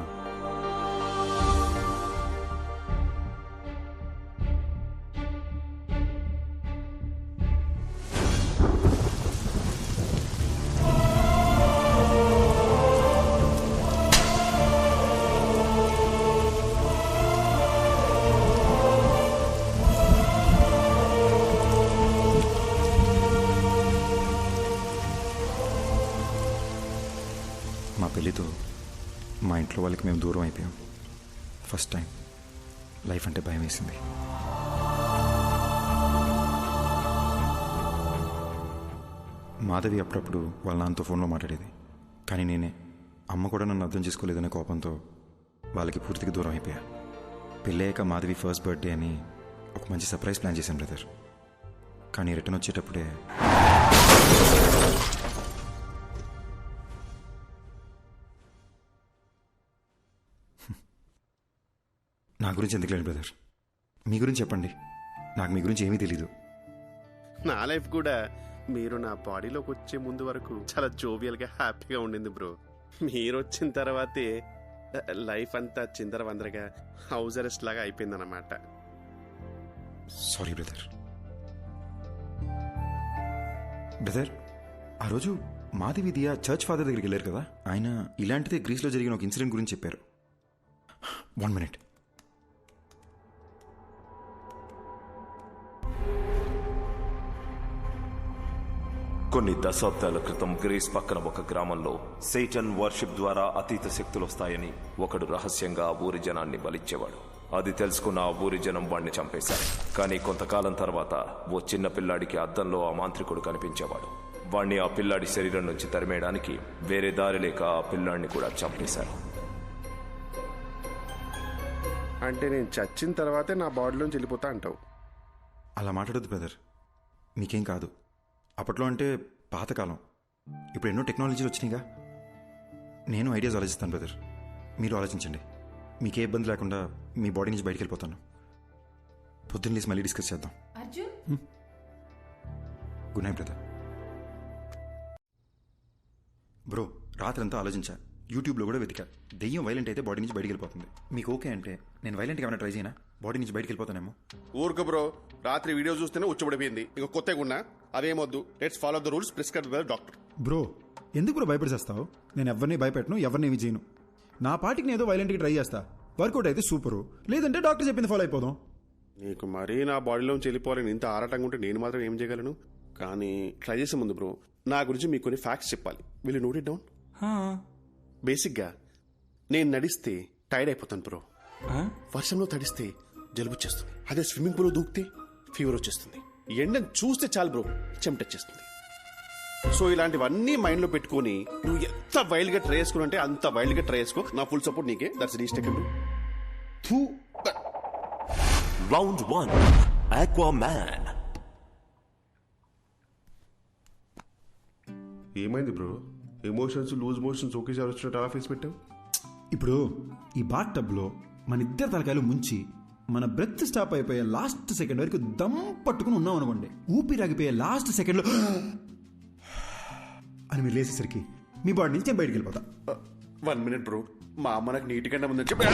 మా పెళ్ళితో మా ఇంట్లో వాళ్ళకి మేము దూరం అయిపోయాం. ఫస్ట్ టైం లైఫ్ అంటే భయం వేసింది. మాధవి అప్పుడప్పుడు వాళ్ళ నాన్నతో ఫోన్లో మాట్లాడేది, కానీ నేనే అమ్మ కూడా నన్ను అర్థం చేసుకోలేదనే కోపంతో వాళ్ళకి పూర్తిగా దూరం అయిపోయా. పెళ్ళయ్యాక మాధవి ఫస్ట్ బర్త్డే అని ఒక మంచి సర్ప్రైజ్ ప్లాన్ చేశాను బ్రదర్. కానీ రిటర్న్ వచ్చేటప్పుడే నా గురించి ఎందుకు లేదు బ్రదర్, మీ గురించి చెప్పండి. నాకు మీ గురించి ఏమీ తెలీదు. నా లైఫ్ కూడా మీరు నా బాడీలోకి వచ్చే ముందు వరకు చాలా జోవియల్గా హ్యాపీగా ఉండింది బ్రో. మీరు వచ్చిన తర్వాతే లైఫ్ అంతా చిందర వందరగా హౌస్ అరెస్ట్ లాగా అయిపోయిందన్నమాట. Sorry brother. బ్రదర్, ఆ రోజు మాధవి దియా చర్చ్ ఫాదర్ దగ్గరికి వెళ్ళారు కదా, ఆయన ఇలాంటిదే గ్రీస్లో జరిగిన ఒక ఇన్సిడెంట్ గురించి చెప్పారు. 1 minute. కొన్ని దశాబ్దాల క్రితం గ్రీస్ పక్కన ఒక గ్రామంలో సేటన్ వర్షిప్ ద్వారా అతీత శక్తులు వస్తాయని ఒకడు రహస్యంగా ఆ ఊరి జనాన్ని బలిచ్చేవాడు. అది తెలుసుకున్న ఆ ఊరి జనం వాడిని చంపేశారు. కానీ కొంతకాలం తర్వాత ఓ చిన్న పిల్లాడికి అద్దంలో ఆ మాంత్రికుడు కనిపించేవాడు. వాణ్ణి ఆ పిల్లాడి శరీరం నుంచి తరిమేయడానికి వేరే దారి లేక ఆ పిల్లాడిని కూడా చంపేశారు. అంటే నేను చచ్చిన తర్వాతే నా బాడీలోంచి వెళ్ళిపోతా అంటావు? అలా మాట్లాడొద్దు బ్రదర్, మీకేం కాదు. అప్పట్లో అంటే పాతకాలం, ఇప్పుడు ఎన్నో టెక్నాలజీలు వచ్చినాయిగా. నేను ఐడియాస్ ఆలోచిస్తాను బ్రదర్, మీరు ఆలోచించండి. మీకే ఇబ్బంది లేకుండా మీ బాడీ నుంచి బయటికి వెళ్ళిపోతాను. పొద్దున్న లేసి మళ్ళీ డిస్కస్ చేద్దాం. Good night brother. బ్రో, రాత్రంతా ఆలోచించా, యూట్యూబ్లో కూడా వెతికా. దెయ్యం వైలెంట్ అయితే బాడీ నుంచి బయటికి వెళ్ళిపోతుంది. మీకు ఓకే అంటే నేను వైలెంట్గా ఏమైనా ట్రై చేయనా? బాడీ నుంచి బయటికి వెళ్ళిపోతానేమో. ఊరుకు బ్రో, రాత్రి వీడియో చూస్తేనే ఉచ్చబడిపోయింది. ఇక కొత్తగా ఉన్నా అదేమొద్దు. Let's follow the rules prescribed by doctor. Bro, ఎందుకు బ్రో భయపడిచేస్తావు? నేను ఎవరిని భయపెట్టను, ఎవరిని ఏమి చేయను. నా పాటికి నేను ఏదో వైలెంట్గా ట్రై చేస్తా. వర్కౌట్ అయితే సూపరు, లేదంటే డాక్టర్ చెప్పింది ఫాలో అయిపోదాం. నీకు మరీ నా బాడీలోంచి వెళ్ళిపోవాలని ఇంత ఆరాటంగా ఉంటే నేను మాత్రం ఏం చేయగలను? కానీ ట్రై చేసే ముందు బ్రో, నా గురించి మీకు కొన్ని ఫ్యాక్ట్స్ చెప్పాలి. Will you note it down? బేసిక్గా నేను నడిస్తే టైర్డ్ అయిపోతాను బ్రో. వర్షంలో తడిస్తే జలుబు వచ్చేస్తుంది. అదే స్విమ్మింగ్ పూల్ దూకితే ఫీవర్ వచ్చేస్తుంది. ఎండను చూస్తే చాలు బ్రో చెమటొచ్చేస్తుంది. సో ఇలాంటివన్నీ మైండ్ లో పెట్టుకుని నువ్వు ఎంత వైల్డ్ గా ట్రై చేసుకుని అంటే అంత వైల్డ్ గా ట్రై చేసుకో. నా ఫుల్ సపోర్ట్ నీకే. That's restakable. Round 1 Aquaman. ఏమైంది బ్రో? ఎమోషన్స్ లూజ్ మోషన్స్ ఒకేసారి వచ్చినట్టు అలా ఫేస్ పెట్టావు. ఇప్పుడు ఈ బాత్ టబ్లో మన ఇద్దరు తలకాయలు ముంచి మన బ్రెత్ స్టాప్ అయిపోయే లాస్ట్ సెకండ్ వరకు దమ్ పట్టుకుని ఉన్నాం అనుకోండి. ఊపిరాగిపోయే లాస్ట్ సెకండ్లో అని మీరు లేసేసరికి మీ బాడీ నుంచి బయటికి వెళ్ళిపోతా. 1 minute బ్రో, మా అమ్మ నాకు నీటి కన్నా ముందు చెప్పి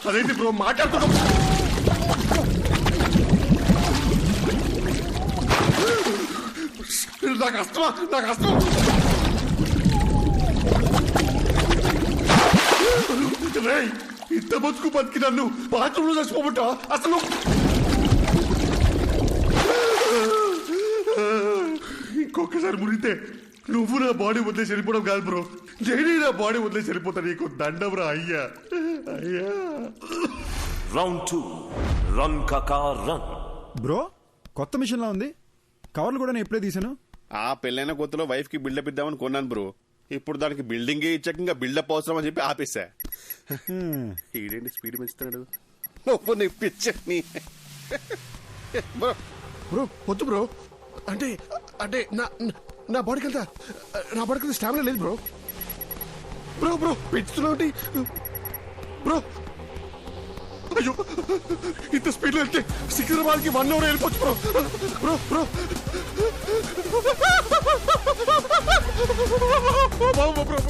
అదేంటి బ్రో మాట్లాడుతున్నా? నాకు అస్తమా, నాకు అస్తమా. ఇంత బతుకు బతికి నన్ను బాత్రూంలో చచ్చిపోబట్టా అసలు? ఇంకొకసారి మురిగితే నువ్వు నా బాడీ వదిలేసి వెళ్ళిపోవడం కాదు బ్రో, నేనే నా బాడీ వదిలేసి వెళ్ళిపోతా. నీకు దండం రా అయ్యా, అయ్యా. రౌండ్ 2 రన్ కాకా రన్. బ్రో, కొత్త మిషన్ లా ఉంది. కవర్లు కూడా నేను ఎప్పుడే తీసాను. ఆ పెళ్ళైన కొత్తలో వైఫ్ కి బిల్డప్ ఇద్దామని కొన్నాను బ్రో. ఇప్పుడు దానికి బిల్డింగ్ ఇచ్చాక ఇంకా బిల్డప్ అవసరం అని చెప్పి ఆపేశా. ఈడేంటి స్పీడ్ పెంచుతాడు? పిచ్చని బ్రో. బ్రో వద్దు బ్రో. అంటే అంటే నా బాడీకి అంతా స్టామినా లేదు బ్రో. బ్రో బ్రో పెంచుతున్నావు బ్రో. అయ్యో ఇంత స్పీడ్లో వెళ్తే సికింద్రాబాద్కి 1 hour వెళ్ళిపోవచ్చు bro. Bro bro bro bro.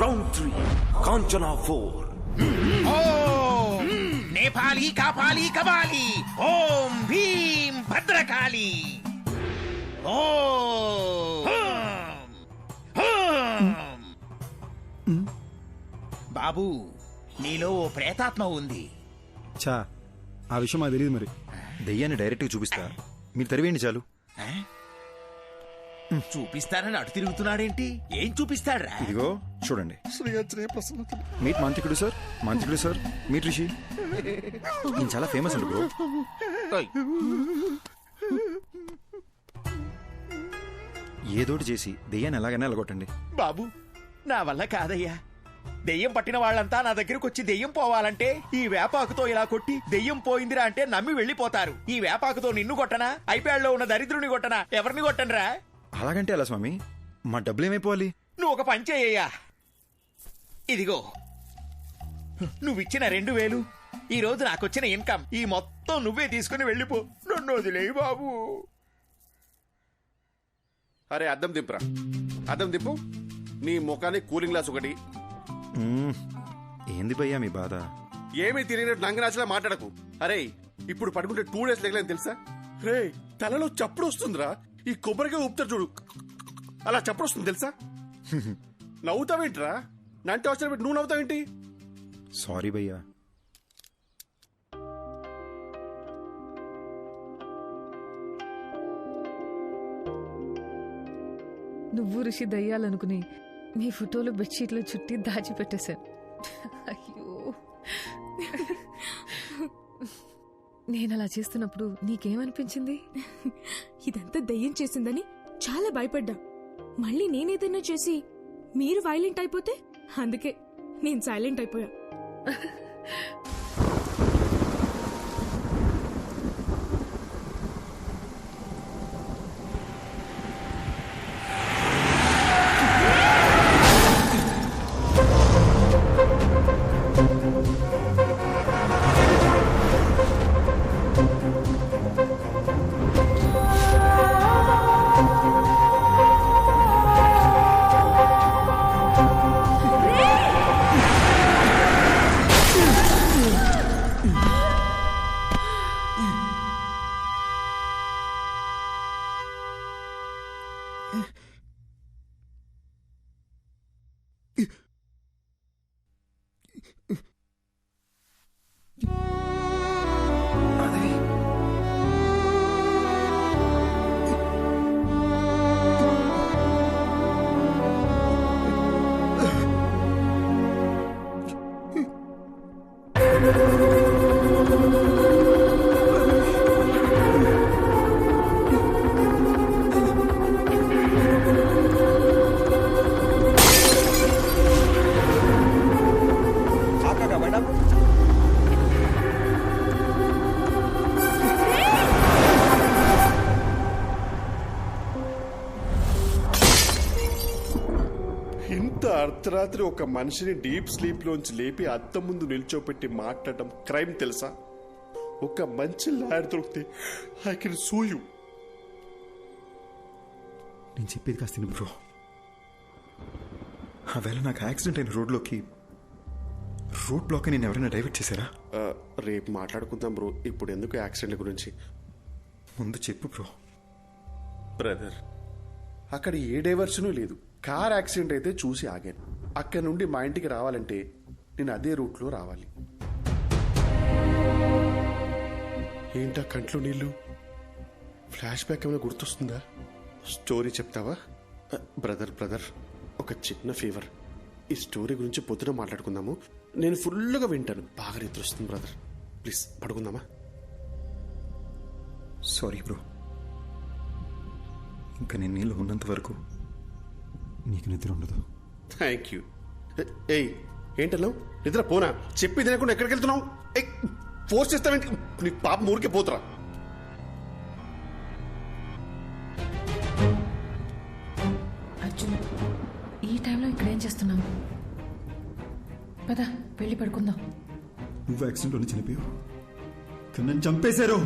Round 3, Kanchana 4. Om Nepali Kapali Kabali Om Bheem Bhadrakali Om బాబు నీలో ఓ ప్రేతాత్మ ఉంది. చా ఆ విషయం మాకు తెలియదు మరి. దెయ్యాన్ని డైరెక్ట్గా చూపిస్తా, మీరు తరివేయండి చాలు. చూపిస్తానని అటు తిరుగుతున్నాడేంటి? ఏం చూపిస్తాడ్రా? ఇదిగో చూడండి. మీట్ మాంత్రికుడు సార్, మాంత్రికుడు సార్, మీట్ రిషి. ఈయన చాలా ఫేమస్ అండి బ్రో. ఏదోటి చేసి దెయ్యాన్ని ఎలాగైనా ఎలగొట్టండి. బాబు నా వల్ల కాదయ్యా. దెయ్యం పట్టిన వాళ్ళంతా నా దగ్గరకు వచ్చి దెయ్యం పోవాలంటే ఈ వేపాకుతో ఇలా కొట్టి దెయ్యం పోయిందిరా అంటే నమ్మి వెళ్ళిపోతారు. ఈ వేపాకుతో నిన్ను కొట్టనా, ఐప్యాడ్ లో ఉన్న దరిద్రుని కొట్టనా, ఎవరిని కొట్టనరా? అలాగంటే ఎలా స్వామి, మా డబ్బులు ఏమైపోవాలి? నువ్వు ఒక పని చేయ్యా. ఇదిగో నువ్విచ్చిన 2000 ఈ రోజు నాకొచ్చిన ఇన్కమ్, ఈ మొత్తం నువ్వే తీసుకుని వెళ్ళిపో. నన్ను వదిలేయి బాబు. అరే అద్దం దింపురా, అద్దం దింపు. నీ ముఖానికి కూలింగ్ గ్లాస్ ఒకటి. ఏంది భయ్యా మీ బాధ? ఏమీ తిరిగినట్టు నంగనాచలా మాట్లాడకు. అరే ఇప్పుడు పడుకుంటే 2 days లేకలేని తెలుసా? రే తలలో చప్పుడు వస్తుందిరా. ఈ కొబ్బరిగా ఊపుతారు చూడు, అలా చప్పుడు వస్తుంది తెలుసా? నవ్వుతావేంట్రా? నంటే అవసరం పెట్టి నువ్వు నవ్వుతావేంటి? సారీ భయ్యా. నువ్వు ఋషి దయ్యాలనుకుని మీ ఫోటోలు బెడ్షీట్లో చుట్టి దాచిపెట్టేశాను. అయ్యో, నేను అలా చేస్తున్నప్పుడు నీకేమనిపించింది? ఇదంతా దయ్యం చేసిందని చాలా భయపడ్డా. మళ్ళీ నేనేదన్నా చేసి మీరు వైలెంట్ అయిపోతే అందుకే నేను సైలెంట్ అయిపోయా. అర్ధరాత్రి ఒక మనిషిని డీప్ స్లీప్ లోంచి లేపి అద్దం ముందు నిల్చోపెట్టి మాట్లాడటం క్రైమ్ తెలుసా? ఒక మంచి లాయర్ దొరికితే ఐ కెన్ సూ యూ. నేను చెప్పేది కాస్త బ్రో. ఆవేళ నాకు యాక్సిడెంట్ అయిన రోడ్లోకి రోడ్ బ్లాక్ నేను ఎవరైనా డైవర్ట్ చేశారా? రేపు మాట్లాడుకుందాం బ్రో, ఇప్పుడు ఎందుకు యాక్సిడెంట్ గురించి? ముందు చెప్పు బ్రో. బ్రదర్, అక్కడ ఏ డైవర్షను లేదు. కార్ యాక్సిడెంట్ అయితే చూసి ఆగాను. అక్కడ నుండి మా ఇంటికి రావాలంటే నేను అదే రూట్లో రావాలి. ఏంటా కంట్లో నీళ్ళు? ఫ్లాష్ బ్యాక్ ఏమైనా గుర్తొస్తుందా? స్టోరీ చెప్తావా? బ్రదర్ ఒక చిన్న ఫీవర్. ఈ స్టోరీ గురించి పొద్దున మాట్లాడుకుందాము. నేను ఫుల్గా వింటాను. బాగా నిద్ర వస్తుంది బ్రదర్. ప్లీజ్ పడుకుందామా? Sorry bro. ఇంకా నేను నీళ్ళు ఉన్నంత వరకు నీకు నిద్ర ఉండదు. Thank you. ఏయ్ ఏంటన్నావు? నిద్ర పోనా? చెప్పి తినకుండా ఎక్కడికి వెళ్తున్నావు? ఫోర్స్ చేస్తావేంటి? నీ పాప ఊరికే పోతురా. అర్జున్, ఈ టైంలో ఇక్కడ ఏం చేస్తున్నావు? పద వెళ్ళి పడుకుందాం. నువ్వు యాక్సిడెంట్లోనే చనిపోయావు, కానీ నన్ను చంపేశారు.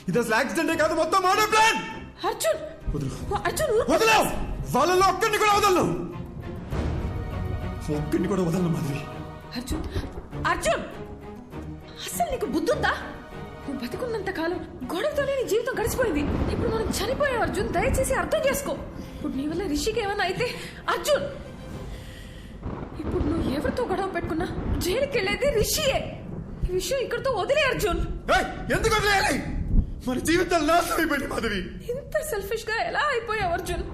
ఇది అసలు యాక్సిడెంటే కాదు, మొత్తం మర్డర్ ప్లాన్. అర్జున్ అర్జున్ వదలవు. వాళ్ళలో ఒక్కడిని కూడా వదలను. ఒక్కడిని కూడా వదలను మాధవి. అర్జున్ అర్జున్, అసలు నీకు బుద్ధుందా? నువ్వు బతుకున్నంత కాలం గొడవతోనే నీ జీవితం గడిచిపోయింది. ఇప్పుడు మనం చనిపోయాం అర్జున్, దయచేసి అర్థం చేసుకో. ఇప్పుడు నీ వల్ల రిషికి ఏమైనా అయితే అర్జున్, ఇప్పుడు నువ్వు ఎవరితో గొడవ పెట్టుకున్నా జైలుకి వెళ్ళేది రిషియే. ఈ విషయం ఇక్కడితో వదిలే అర్జున్. ఎందుకు వదిలేయాలి? మన జీవితం నాశనం అయిపోయింది మాధవి. ఇంత సెల్ఫిష్ గా ఎలా అయిపోయావు అర్జున్?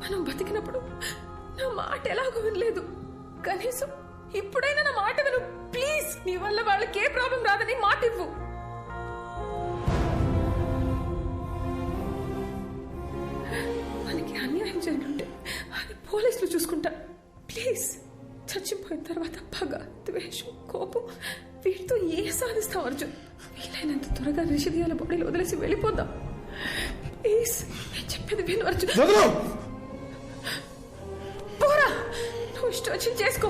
మనం బతికినప్పుడు నా మాట ఎలాగో వినలేదు. కనీసం ఇప్పుడైనా నా మాట విను ప్లీజ్. నీ వల్ల వాళ్ళకి ఏ ప్రాబ్లం రాదని మాట ఇవ్వు. మనకి అన్యాయం జరుగుంటే అది పోలీసులు చూసుకుంటా. ప్లీజ్, చచ్చిపోయిన తర్వాత పగ, ద్వేషం, కోపం వీటితో ఏ సాధిస్తాం అర్జున్? వీలైనంత త్వరగా రిషిదియాల బాడీలో వదిలేసి వెళ్ళిపోదాం ప్లీజ్. నేను చెప్పేది విను అర్జున్. పోరా, నువ్వు ఇష్టం వచ్చి చేసుకో.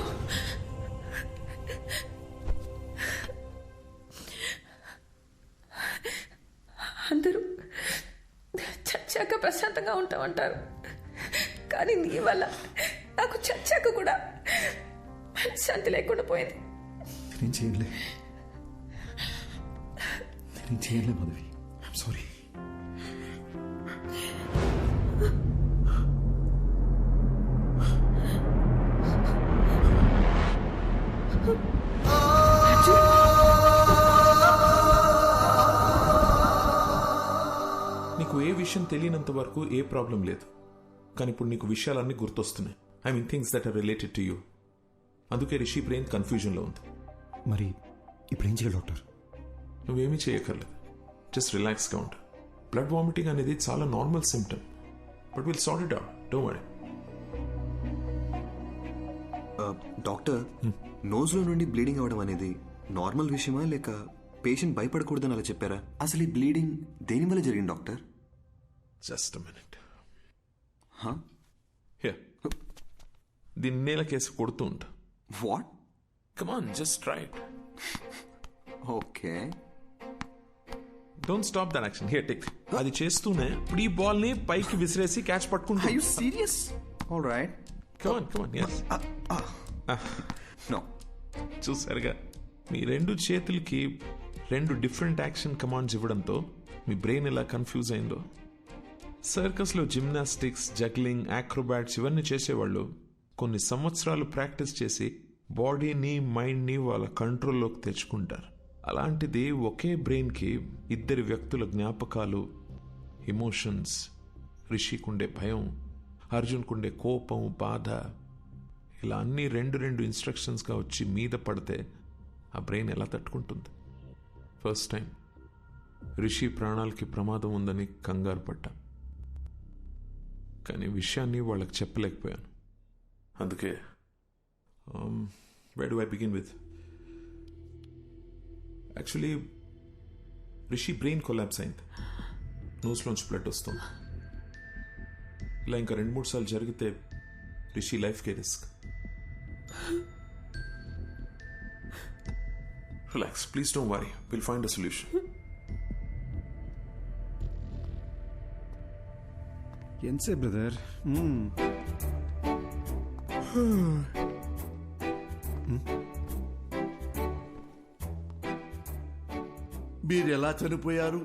అందరూ చచ్చాక ప్రశాంతంగా ఉంటామంటారు, కానీ నీ వల్ల నాకు చచ్చాక కూడా శాంతి లేకుండా పోయింది. నేను చేయలే మాధవి. I'm sorry. నీకు ఏ విషయం తెలియనంత వరకు ఏ ప్రాబ్లం లేదు, కానీ ఇప్పుడు నీకు విషయాలన్నీ గుర్తొస్తున్నాయి. I mean things that are related to you. అందుకే రిషి బ్రెయిన్ కన్ఫ్యూజన్లో ఉంది. మరి ఇప్పుడు ఏం చేయాలి డాక్టర్? నువ్వేమీ చేయక్కర్లేదు, జస్ట్ రిలాక్స్గా ఉంటా. బ్లడ్ వామిటింగ్ అనేది చాలా normal symptom, but will sort it out, don't worry. Doctor, నోజ్లో నుండి బ్లీడింగ్ అవడం అనేది నార్మల్ విషయమా, లేక పేషెంట్ భయపడకూడదని అలా చెప్పారా? అసలు ఈ బ్లీడింగ్ దేని వల్ల జరిగింది డాక్టర్? Just minute. దీన్ని నేల కేసు కొడుతూ ఉంటా. What? Come on, just try it. Okay, don't stop that action. Here take. అది చేస్తూనే ఇప్పుడు ఈ బాల్ ని పైకి విసిరేసి క్యాచ్ పట్టుకుంటా. Are you serious? Alright, come on come on. yes. No, చూసారుగా, మీ రెండు చేతులకి రెండు డిఫరెంట్ యాక్షన్ కమాండ్స్ ఇవ్వడంతో మీ బ్రెయిన్ ఎలా కన్ఫ్యూజ్ అయిందో. సర్కస్లో జిమ్నాస్టిక్స్, జగ్లింగ్, యాక్రోబాట్స్ ఇవన్నీ చేసేవాళ్ళు కొన్ని సంవత్సరాలు ప్రాక్టీస్ చేసి బాడీని, మైండ్ని వాళ్ళ కంట్రోల్లోకి తెచ్చుకుంటారు. అలాంటిది ఒకే బ్రెయిన్కి ఇద్దరి వ్యక్తుల జ్ఞాపకాలు, ఎమోషన్స్, రిషికుండే భయం, అర్జున్కుండే కోపం, బాధ, ఇలా అన్నీ రెండు ఇన్స్ట్రక్షన్స్గా వచ్చి మీద పడితే ఆ బ్రెయిన్ ఎలా తట్టుకుంటుంది? ఫస్ట్ టైం రిషి ప్రాణాలకి ప్రమాదం ఉందని కంగారు పడ్డా, కానీ విషయాన్ని వాళ్ళకి చెప్పలేకపోయాను. అందుకే where do I begin with? Actually Rishi brain collapse అయింది, నోస్లోంచి బ్లడ్ వస్తుంది. ఇలా ఇంకా 2-3 సార్లు జరిగితే రిషి లైఫ్కే risk. Relax, please don't worry, will find a solution. ఎంతసేపు బ్రదర్? మీరు ఎలా చనిపోయారు?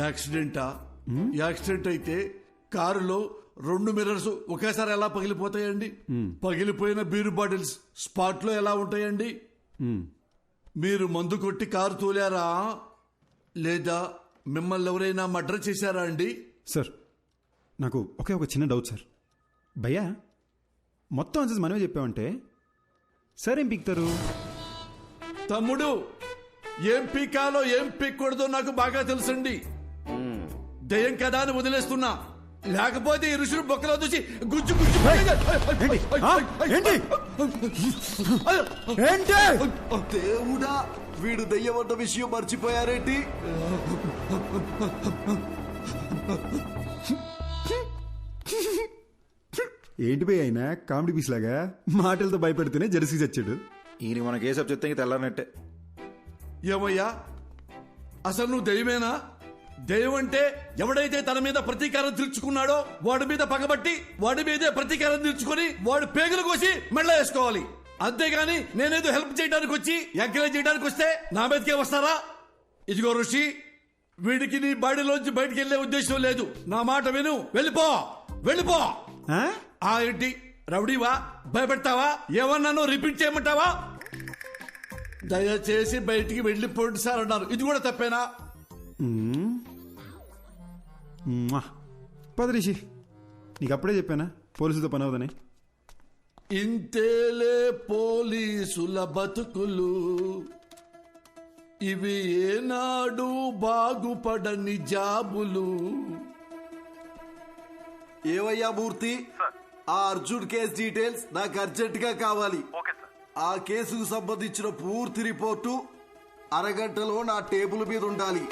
యాక్సిడెంటా? యాక్సిడెంట్ అయితే కారులో 2 మిర్రర్స్ ఒకేసారి ఎలా పగిలిపోతాయండి? పగిలిపోయిన బీరు బాటిల్స్ స్పాట్ లో ఎలా ఉంటాయండి? మీరు మందు కొట్టి కారు తోలారా, లేదా మిమ్మల్ని ఎవరైనా మర్డర్ చేశారా అండి? సార్, నాకు ఒక చిన్న డౌట్ సార్. భయ్యా, మొత్తం ఆన్సర్స్ మనమే చెప్పామంటే సార్ ఏం పీక్తారు? తమ్ముడు, ఏం పీకాలో ఏం పీక్కూడదో నాకు బాగా తెలుసండి. దయ్యం కదా అని వదిలేస్తున్నా, లేకపోతే ఈ ఋషులు బొక్కలో దూసి గుజ్జు గుజ్జు. దేవుడా, వీడు దయ్యమన్న విషయం మర్చిపోయారేంటి? ఏంటి పోయి అయినా కామెడీ పీస్ లాగా మాటలతో భయపెడితేనే జెర్సీ చచ్చాడు. ఈయన మనకి ఏ సబ్ చెప్తే తెల్లారనట్టే. ఏమయ్యా, అసలు నువ్వు దయ్యమేనా? దయ్యం అంటే ఎవడైతే తన మీద ప్రతీకారం తీర్చుకున్నాడో వాడి మీద పగబట్టి వాడి మీదే ప్రతీకారం తీర్చుకుని వాడు పేగులు కోసి మెళ్ళ వేసుకోవాలి. అంతేగాని నేనేదో హెల్ప్ చేయడానికి వచ్చి ఎంకరేజ్ చేయడానికి వస్తే నా మీదకే వస్తారా? ఇదిగో ఋషి, వీడికి నీ బాడీలోంచి బయటికి వెళ్లే ఉద్దేశం లేదు. నా మాట విను, వెళ్ళిపో వెళ్ళిపో. ఏంటి రౌడీవా? భయపెడతావా? ఏమన్నానో రిపీట్ చేయమంటావా? దయచేసి బయటికి వెళ్ళిపోండి సార్ అన్నారు. ఇది కూడా తప్పేనా? పద రిషి, నీకు అప్పుడే చెప్పానా పోలీసులతో పని అవదని. ఇంతేలే పోలీసుల బతుకులు, ఇవి ఏనాడు బాగుపడని జాబులు. ఏవయ్యా మూర్తి, ఆ అర్జున్ కేసు డీటెయిల్స్ నాకు అర్జెంట్ గా కావాలి. ఆ కేసుకు సంబంధించిన పూర్తి రిపోర్టు అరగంటలో నా టేబుల్ మీద ఉండాలి.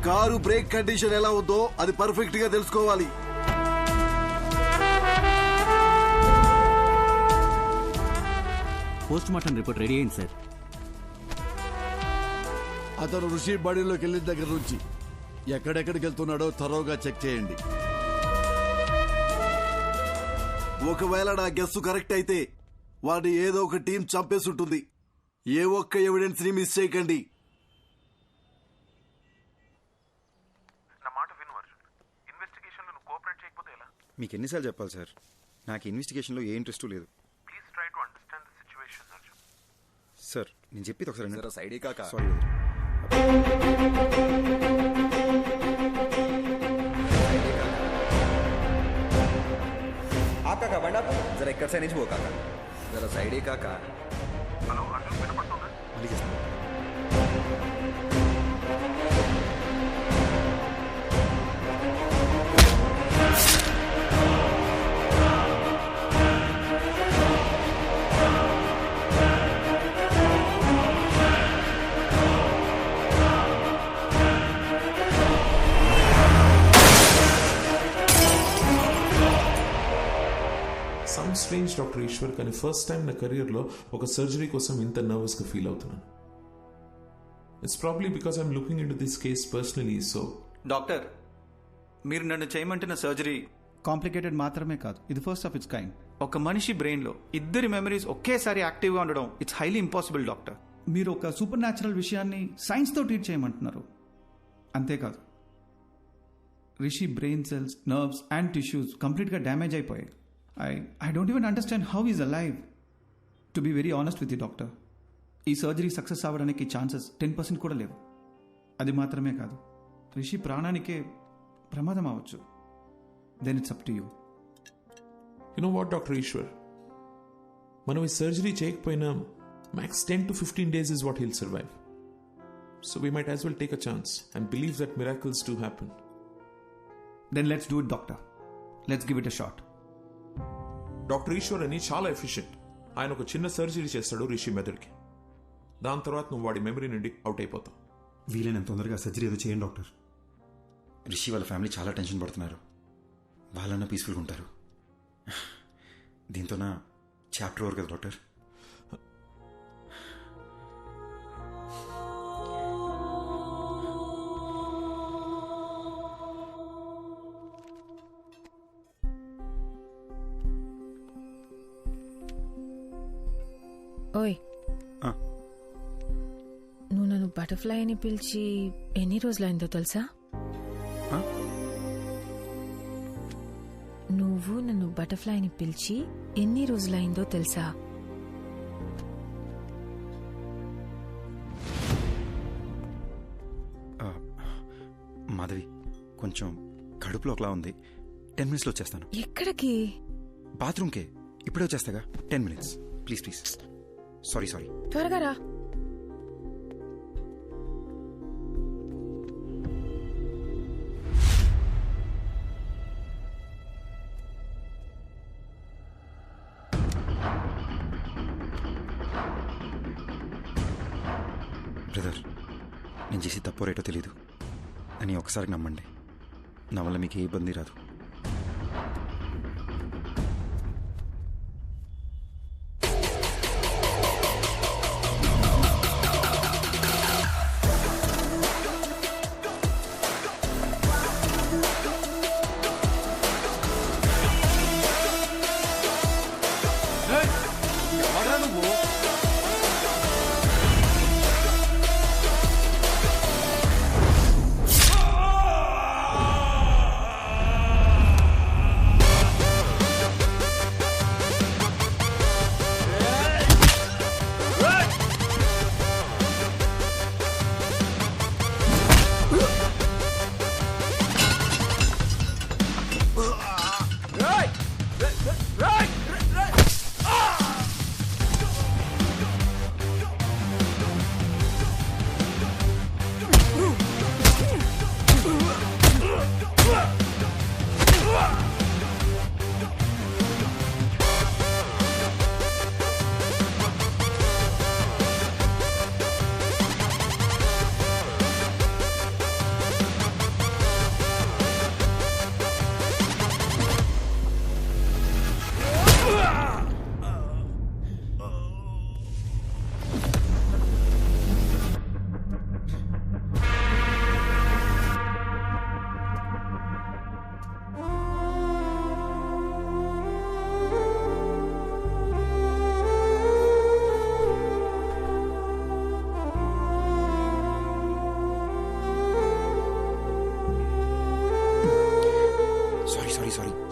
కారు బ్రేక్ కండిషన్ ఎలా ఉందో అది పర్ఫెక్ట్ గా తెలుసుకోవాలి. పోస్ట్ మార్టం రిపోర్ట్ రెడీ అయింది సార్. అతను ఋషి బాడీలోకి వెళ్ళిన దగ్గర నుంచి ఎక్కడెక్కడికి వెళ్తున్నాడో తరోగా చెక్ చేయండి. ఒకవేళ నా గెస్సు కరెక్ట్ అయితే వాడిని ఏదో ఒక టీం చంపేసి ఉంటుంది. ఏ ఒక్క ఎవిడెన్స్ ని మిస్ చేయకండి. మీకు ఎన్నిసార్లు చెప్పాలి సార్, నాకు ఇన్వెస్టిగేషన్లో ఏ ఇంట్రెస్ట్ లేదు. సార్ నేను చెప్పేది ఒకసారి సైడ్ కాక సారీ. కాకా బండా జర ఎక్కడ సైడ్ నుంచి పో కాకా, జర సైడే కాకా. మళ్ళీ చేస్తాను. స్ట్రేంజ్ డాక్టర్ ఈశ్వర్, కానీ ఫస్ట్ టైం నా కెరియర్లో ఒక సర్జరీ కోసం ఇంత నర్వస్గా ఫీల్ అవుతున్నాను. It's probably because I'm looking in to this case personally. So doctor, మీరు నన్ను చేయమంటున్న సర్జరీ కాంప్లికేటెడ్ మాత్రమే కాదు, ఇది ఫస్ట్ ఆఫ్ ఇట్స్ కైండ్. ఒక మనిషి బ్రెయిన్లో ఇద్దరి మెమరీస్ ఒకేసారి యాక్టివ్గా ఉండడం ఇట్స్ హైలీ ఇంపాసిబుల్ డాక్టర్. మీరు ఒక సూపర్ న్యాచురల్ విషయాన్ని సైన్స్తో ట్రీట్ చేయమంటున్నారు. అంతేకాదు, Rishi brain cells, nerves and tissues కంప్లీట్గా డ్యామేజ్ అయిపోయాయి. I don't even understand how he's alive. To be very honest with you, doctor, ఈ సర్జరీ సక్సెస్ అవ్వడానికి ఛాన్సెస్ 10% కూడా లేవు. అది మాత్రమే కాదు, రిషి ప్రాణానికే ప్రమాదం అవ్వచ్చు. Then it's up to you. You know what doctor Eshwar, మనం ఈ సర్జరీ చేయకపోయినా max 10 to 15 days is what he'll survive. So we might as well take a chance and believe that miracles do happen. Then let's do it, doctor. Let's give it a shot. Doctor Eshwar అని చాలా efficient. ఆయన ఒక చిన్న surgery చేస్తాడు రిషి మెదడుకి. దాని తర్వాత నువ్వు వాడి మెమరీ నుండి అవుట్ అయిపోతావు. వీలైనంత తొందరగా సర్జరీ ఏదో చేయండి డాక్టర్. రిషి వాళ్ళ ఫ్యామిలీ చాలా టెన్షన్ పడుతున్నారు. వాళ్ళన్నా పీస్ఫుల్గా ఉంటారు. దీంతో నా చాప్టర్ ఓవర్ కదా డాక్టర్. ఓయ్, నువ్వు నన్ను బటర్ఫ్లై అని పిలిచి ఎన్ని రోజులైందో తెలుసా? నువ్వు నన్ను బటర్ఫ్లైని పిలిచి ఎన్ని రోజులైందో తెలుసా? మాధవి, కొంచెం కడుపులో ఒకలా ఉంది. 10 minutesలో వచ్చేస్తాను. ఎక్కడికి? బాత్రూమ్కే. ఇప్పుడే వచ్చేస్తాగా. 10 minutes ప్లీజ్. సారీ. త్వరగా రా. బ్రదర్, నేను చేసి తప్పో రేటో తెలీదు అని ఒకసారి నమ్మండి. నా వల్ల మీకు ఏ ఇబ్బంది రాదు.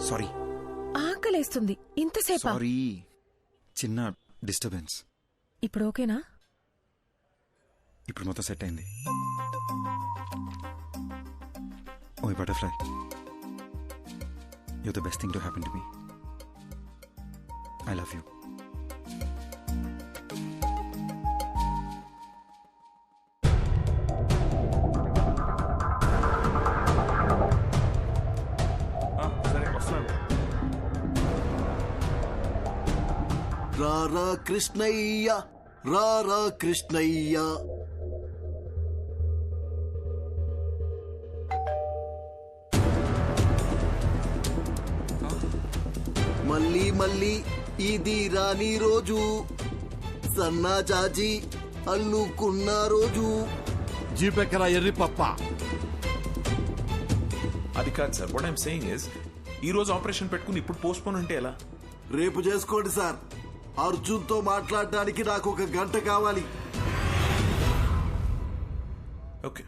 సారీ. ఆకలేస్తుంది. ఇంతసేపా? సారీ, చిన్న డిస్టర్బెన్స్. ఇప్పుడు ఓకేనా? ఇప్పుడు మొత్తం సెట్ అయింది. ఓయ్ butterfly, you're the best thing to happen to me. I love you. రారా కృష్ణయ్య, రారా కృష్ణయ్య. మళ్ళీ మళ్ళీ ఇది రాని రోజు, సన్నా చాచి అల్లుకున్న రోజు. జీపెక్కరా ఎర్రి పప్ప. అది కాదు sir. What I'm saying is, ఈ రోజు ఆపరేషన్ పెట్టుకుని ఇప్పుడు పోస్ట్పోన్ అంటే ఎలా? రేపు చేసుకోండి సార్. అర్జున్తో మాట్లాడడానికి నాకు 1 గంట కావాలి. ఓకే.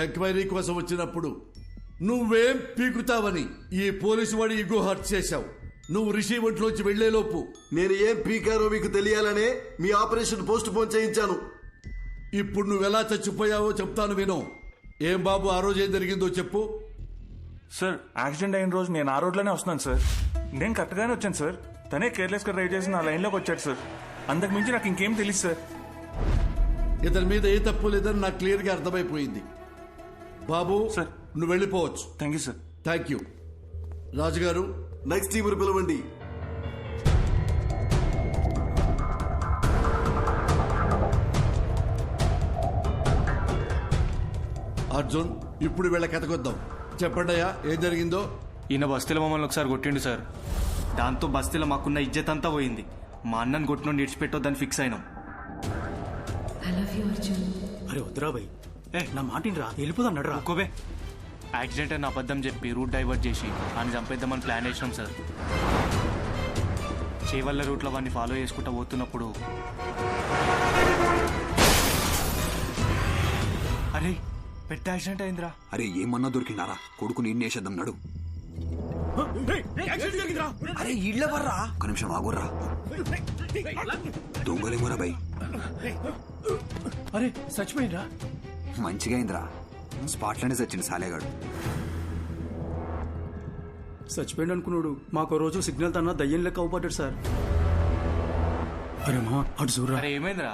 ఎంక్వైరీ కోసం వచ్చినప్పుడు నువ్వేం పీకుతావని ఈ పోలీసు వాడి ఇగో హర్ట్ చేశావు. నువ్వు రిషి ఒంట్లోంచి వెళ్లేలోపు నేను ఏం పీకారో మీకు తెలియాలనే మీ ఆపరేషన్ పోస్ట్ పోన్ చేయించాను. ఇప్పుడు నువ్వెలా చచ్చిపోయావో చెప్తాను విను. ఏం బాబు, ఆ రోజు ఏం జరిగిందో చెప్పు. సార్, యాక్సిడెంట్ అయిన రోజు నేను ఆ రోడ్లోనే వస్తున్నాను సార్. నేను కరెక్ట్గానే వచ్చాను సార్. తనే కేర్లెస్ గా డ్రైవ్ చేసి నా లైన్లోకి వచ్చాడు సార్. అంతకు మించి నాకు ఇంకేం తెలియదు సార్. ఇతని మీద ఏ తప్పు లేదని నాకు క్లియర్ గా అర్థమైపోయింది. బాబు సార్, నువ్వు వెళ్ళిపోవచ్చు. Thank you sir. Thank you. రాజుగారు, నెక్స్ట్ టీం పిలవండి. అర్జున్, ఇప్పుడు వీళ్ళ కథకొద్దాం. చెప్పండి అయ్యా, ఏం జరిగిందో. ఈయన బస్తీలో మమ్మల్ని ఒకసారి కొట్టిండు సార్. దాంతో బస్తీలో మాకున్న ఇజ్జత్ అంతా పోయింది. మా అన్నను కొట్టిన విడిచిపెట్టొద్దని ఫిక్స్ అయినాం. అరే వద్దురా భయ్, నా మాటినరా, వెళ్ళిపోదాం నడరా. ఒక్కోవే యాక్సిడెంట్ అని అబద్ధం చెప్పి రూట్ డైవర్ట్ చేసి ఆయన చంపేద్దామని ప్లాన్ వేసినాం సార్. చేవల్ల రూట్లో వాడిని ఫాలో చేసుకుంటూ పోతున్నప్పుడు అరే పెద్ద యాక్సిడెంట్ అయిందిరా. అరే ఏమన్నా దొరికిందారా? కొడుకుని ఇన్నేసేద్దాం నడు. అరే ఇళ్ళ వర్రా, ఒక నిమిషం ఆగుర్రా. దొంగలేమోరా బై. అరే చచ్చిపోయిందా? మంచిగా అయిందిరా, స్పాట్లోనే చచ్చింది సాలేగాడు. చచ్చిపోయింది అనుకున్నాడు. మాకు రోజు సిగ్నల్ తన్నా దయ్యం లెక్క అవుపడ్డాడు సార్. అరే మా అటు చూడరా. అరే ఏమైందిరా?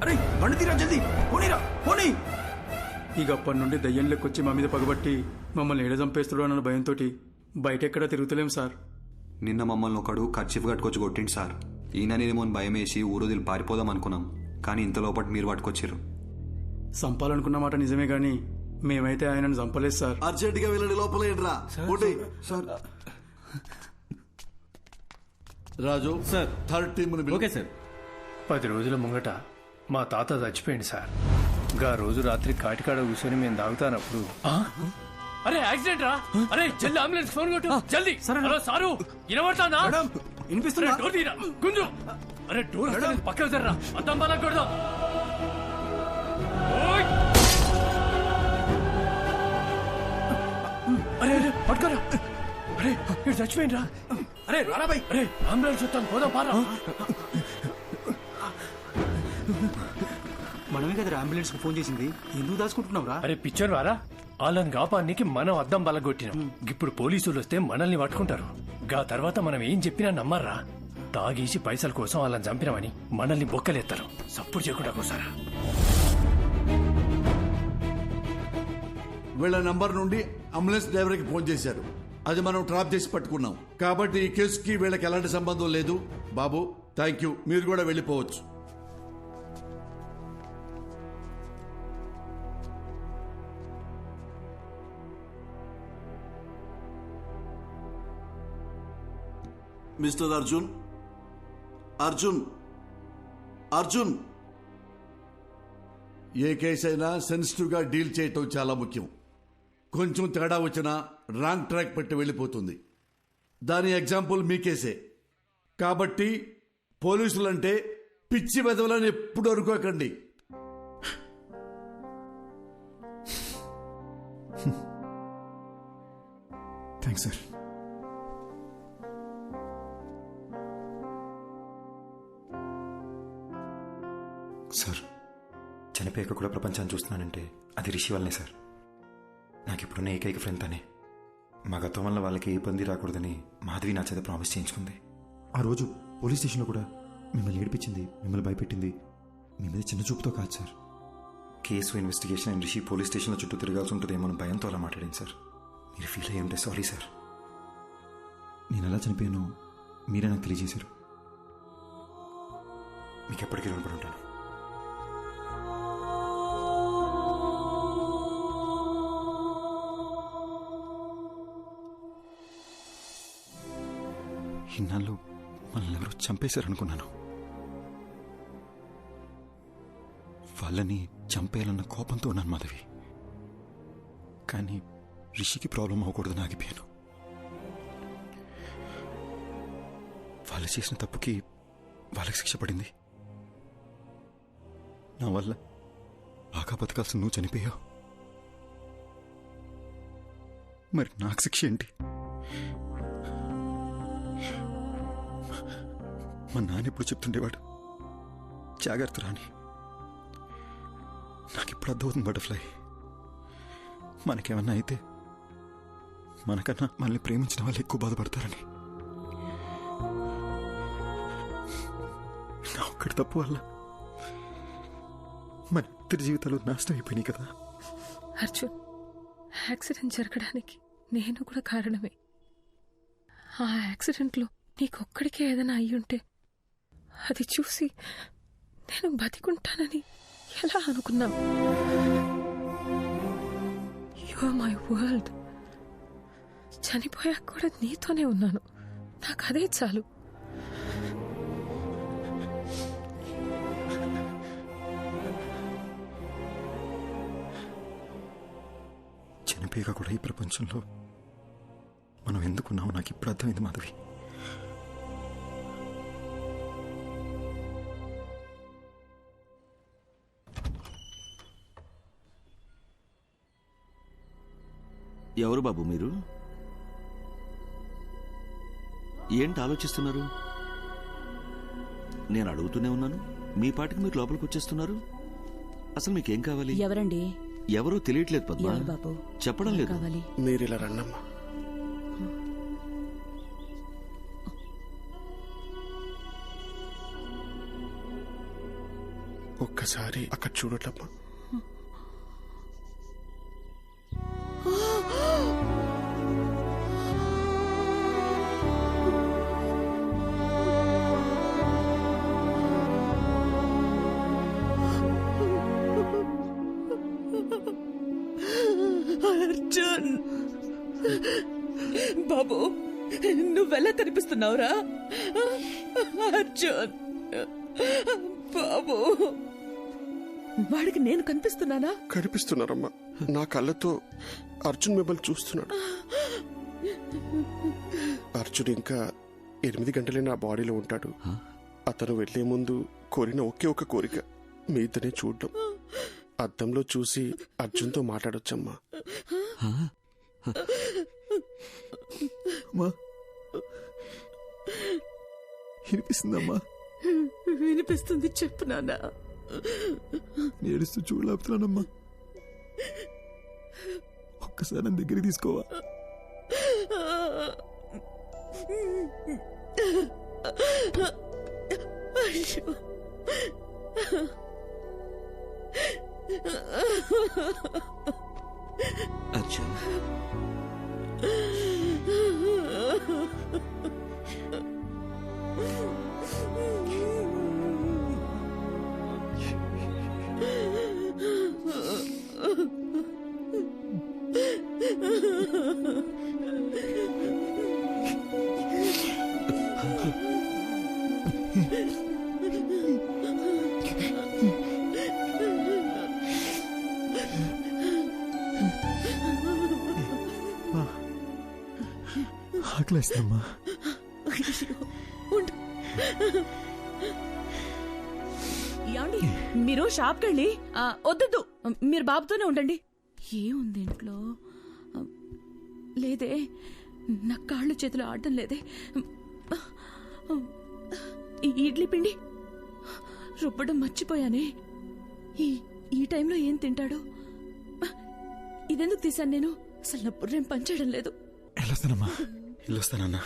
అరే బండి తీరా, జల్దీ పోనీరా పోనీ. ఇక అప్పటి నుండి దయ్యం లెక్కొచ్చి మా మీద పగబట్టి మమ్మల్ని ఏడ చంపేస్తాడు అన్న భయంతో బయట ఎక్కడా తిరుగుతలేం సార్. నిన్న మమ్మల్ని ఒకడు కర్చీఫ్ కట్టుకొచ్చి కొట్టిండు సార్. ఈయననేమో భయం వేసి ఊరోదిలు పారిపోదాం అనుకున్నాం, కానీ ఇంతలోపటి మీరు పట్టుకొచ్చారు. చంపాలనుకున్న మాట నిజమే గాని మేమైతే ఆయనను చంపలేదు సార్. అర్జెంట్ గా వెళ్ళండి, లోపల ఏంట్రా sir. Raju sir, third team. Okay sir. 10 రోజుల ముంగట మా తాత చచ్చిపోయింది సార్. గా రోజు రాత్రి కాటికాడ కూర్చొని మేము తాగుతానప్పుడు అరే యాక్సిడెంట్ రా. అరే జల్ది అంబులెన్స్ ఫోన్ కొట్టు జల్ది. హలో సారు వినబడతానా? వినిపిస్తున్నా. డోర్ తీరా గుంజు. అరే డోర్ పక్కకు జర్రా, అద్దం బాగా కొడదాం. అరే అరే పట్టుకోరా. అరే ఇక్కడ చచ్చిపోయిండ్రా. అరే రారా బై. అరే అంబులెన్స్ వస్తాను, పోదాం పారా. మనమే కదా అంబులెన్స్ ఫోన్ చేసింది, ఎందుకు దాచుకుంటున్నావు రా? అరే పిక్చర్ వారా, వాళ్ళని కాపానికి మనం అద్దం బలగొట్టినాం. ఇప్పుడు పోలీసులు వస్తే మనల్ని పట్టుకుంటారు. గా తర్వాత మనం ఏం చెప్పినా నమ్మర్రా. తాగేసి పైసల కోసం వాళ్ళని చంపినామని మనల్ని బొక్కలేస్తారు. సపోర్ట్ చేయకుండా కోసారా. వీళ్ళ నంబర్ నుండి అంబులెన్స్ డ్రైవర్కి ఫోన్ చేశారు. అది మనం ట్రాప్ చేసి పట్టుకున్నాం. కాబట్టి ఈ కేసుకి వీళ్ళకి ఎలాంటి సంబంధం లేదు. బాబు థ్యాంక్ యూ, మీరు కూడా వెళ్ళిపోవచ్చు. మిస్టర్ అర్జున్, అర్జున్, అర్జున్. ఏ కేసు అయినా సెన్సిటివ్ గా డీల్ చేయటం చాలా ముఖ్యం. కొంచెం తేడా వచ్చినా రాంగ్ ట్రాక్ పెట్టి వెళ్ళిపోతుంది. దాని ఎగ్జాంపుల్ మీ కేసే. కాబట్టి పోలీసులంటే పిచ్చి వెదవలని ఎప్పుడు అనుకోకండి. Thanks sir. సార్ చనిపోయాక కూడా ప్రపంచాన్ని చూస్తున్నానంటే అది రిషి వల్లనే సార్. నాకు ఇప్పుడున్న ఏకైక ఫ్రెండ్ తనే. మా గతం వల్ల వాళ్ళకి ఏ ఇబ్బంది రాకూడదని మాధవి నా చేత ప్రామిస్ చేయించుకుంది. ఆ రోజు పోలీస్ స్టేషన్లో కూడా మిమ్మల్ని ఏడిపించింది, మిమ్మల్ని భయపెట్టింది మీ మీద చిన్న చూపుతో కాదు sir. Case investigation and Rishi police స్టేషన్లో చుట్టూ తిరగాల్సి ఉంటుందేమో భయంతో అలా మాట్లాడింది సార్. మీరు ఫీల్ అయ్యి ఉంటే సారీ సార్. నేను ఎలా చనిపోయానో మీరే నాకు తెలియజేశారు. మీకు ఎప్పటికీ రుణపడి ఉంటాను. ఇన్నాళ్ళు మనల్ని ఎవరో చంపేశారనుకున్నాను. వాళ్ళని చంపేయాలన్న కోపంతో ఉన్నాను మాధవి. కానీ రిషికి ప్రాబ్లం అవ్వకూడదని ఆగిపోయాను. వాళ్ళు చేసిన తప్పుకి వాళ్ళకి శిక్ష పడింది. నా వల్ల బాగా బతకాల్సిన నువ్వు చనిపోయావు. మరి నాకు శిక్ష ఏంటి? మా నాన్న ఎప్పుడు చెప్తుండేవాడు, జాగ్రత్త రాని. నాకు ఇప్పుడు అర్థమవుతుంది బటర్ఫ్లై. మనకేమన్నా అయితే మనకన్నా మనల్ని ప్రేమించిన వాళ్ళు ఎక్కువ బాధపడతారని. నా ఒక్కడి తప్పు వల్ల మన ఇద్దరి జీవితాలు నాశనం అయిపోయినాయి కదా. అర్జున్, యాక్సిడెంట్ జరగడానికి నేను కూడా కారణమే. ఆ యాక్సిడెంట్లో నీకొక్కడికే ఏదైనా అయ్యుంటే అది చూసి నేను బతికుంటానని ఎలా అనుకున్నావు? You are my world. చనిపోయాక కూడా నీతోనే ఉన్నాను. నాకు అదే చాలు. చనిపోయాక కూడా ఈ ప్రపంచంలో మనం ఎందుకున్నామో నాకు ఇప్పుడు అర్థమైంది మాధవి. ఎవరు బాబు మీరు? ఏంటి ఆలోచిస్తున్నారు? నేను అడుగుతూనే ఉన్నాను, మీ పాటికి మీరు లోపలికి వచ్చేస్తున్నారు. అసలు మీకేం కావాలి? ఎవరండి? ఎవరో తెలియట్లేదు పద్మ. ఎవరు బాబు? చెప్పడం లేదు. కావాలి. మీరు ఇలా రండమ్మా. ఒక్కసారి అక్కడ చూడట్లమ్మా. అర్జున్ బాబు, నువ్వెలా కనిపిస్తున్నావురా? అర్జున్ బాబు, వాడికి నేను కనిపిస్తున్నానా? కనిపిస్తున్నారమ్మా. నా కళ్ళతో అర్జున్ మిమ్మల్ని చూస్తున్నాడు. అర్జున్ ఇంకా 8 గంటలే నా బాడీలో ఉంటాడు. అతను వెళ్లే ముందు కోరిన ఒకే ఒక కోరిక మీ ఇద్దరిని చూడడం. అద్దంలో చూసి అర్జున్తో మాట్లాడొచ్చమ్మా. వినిపిస్తుందమ్మా? వినిపిస్తుంది, చెప్పు నాన్న. ఏడుస్తూ చూడలేపుతున్నానమ్మా. ఒక్కసారి నా దగ్గరికి తీసుకోవా? అయ్యో, అర్జున్, ఆకలేస్తుందమ్మా. ఏమండి, మీరు షాప్కి వెళ్ళి వద్దు, మీరు బాబుతోనే ఉండండి. ఏముంది ఇంట్లో? లేదే, నా కాళ్ళు చేతులు ఆడటం లేదే. ఈ ఇడ్లీ పిండి రుబ్బడం మర్చిపోయానే. ఈ టైంలో ఏం తింటాడు? ఇదెందుకు తీశాను నేను? అసలు నా బుర్రేం పనిచేయడం లేదు. వెళ్ళొస్తానమ్మా, వెళ్ళొస్తానన్నా.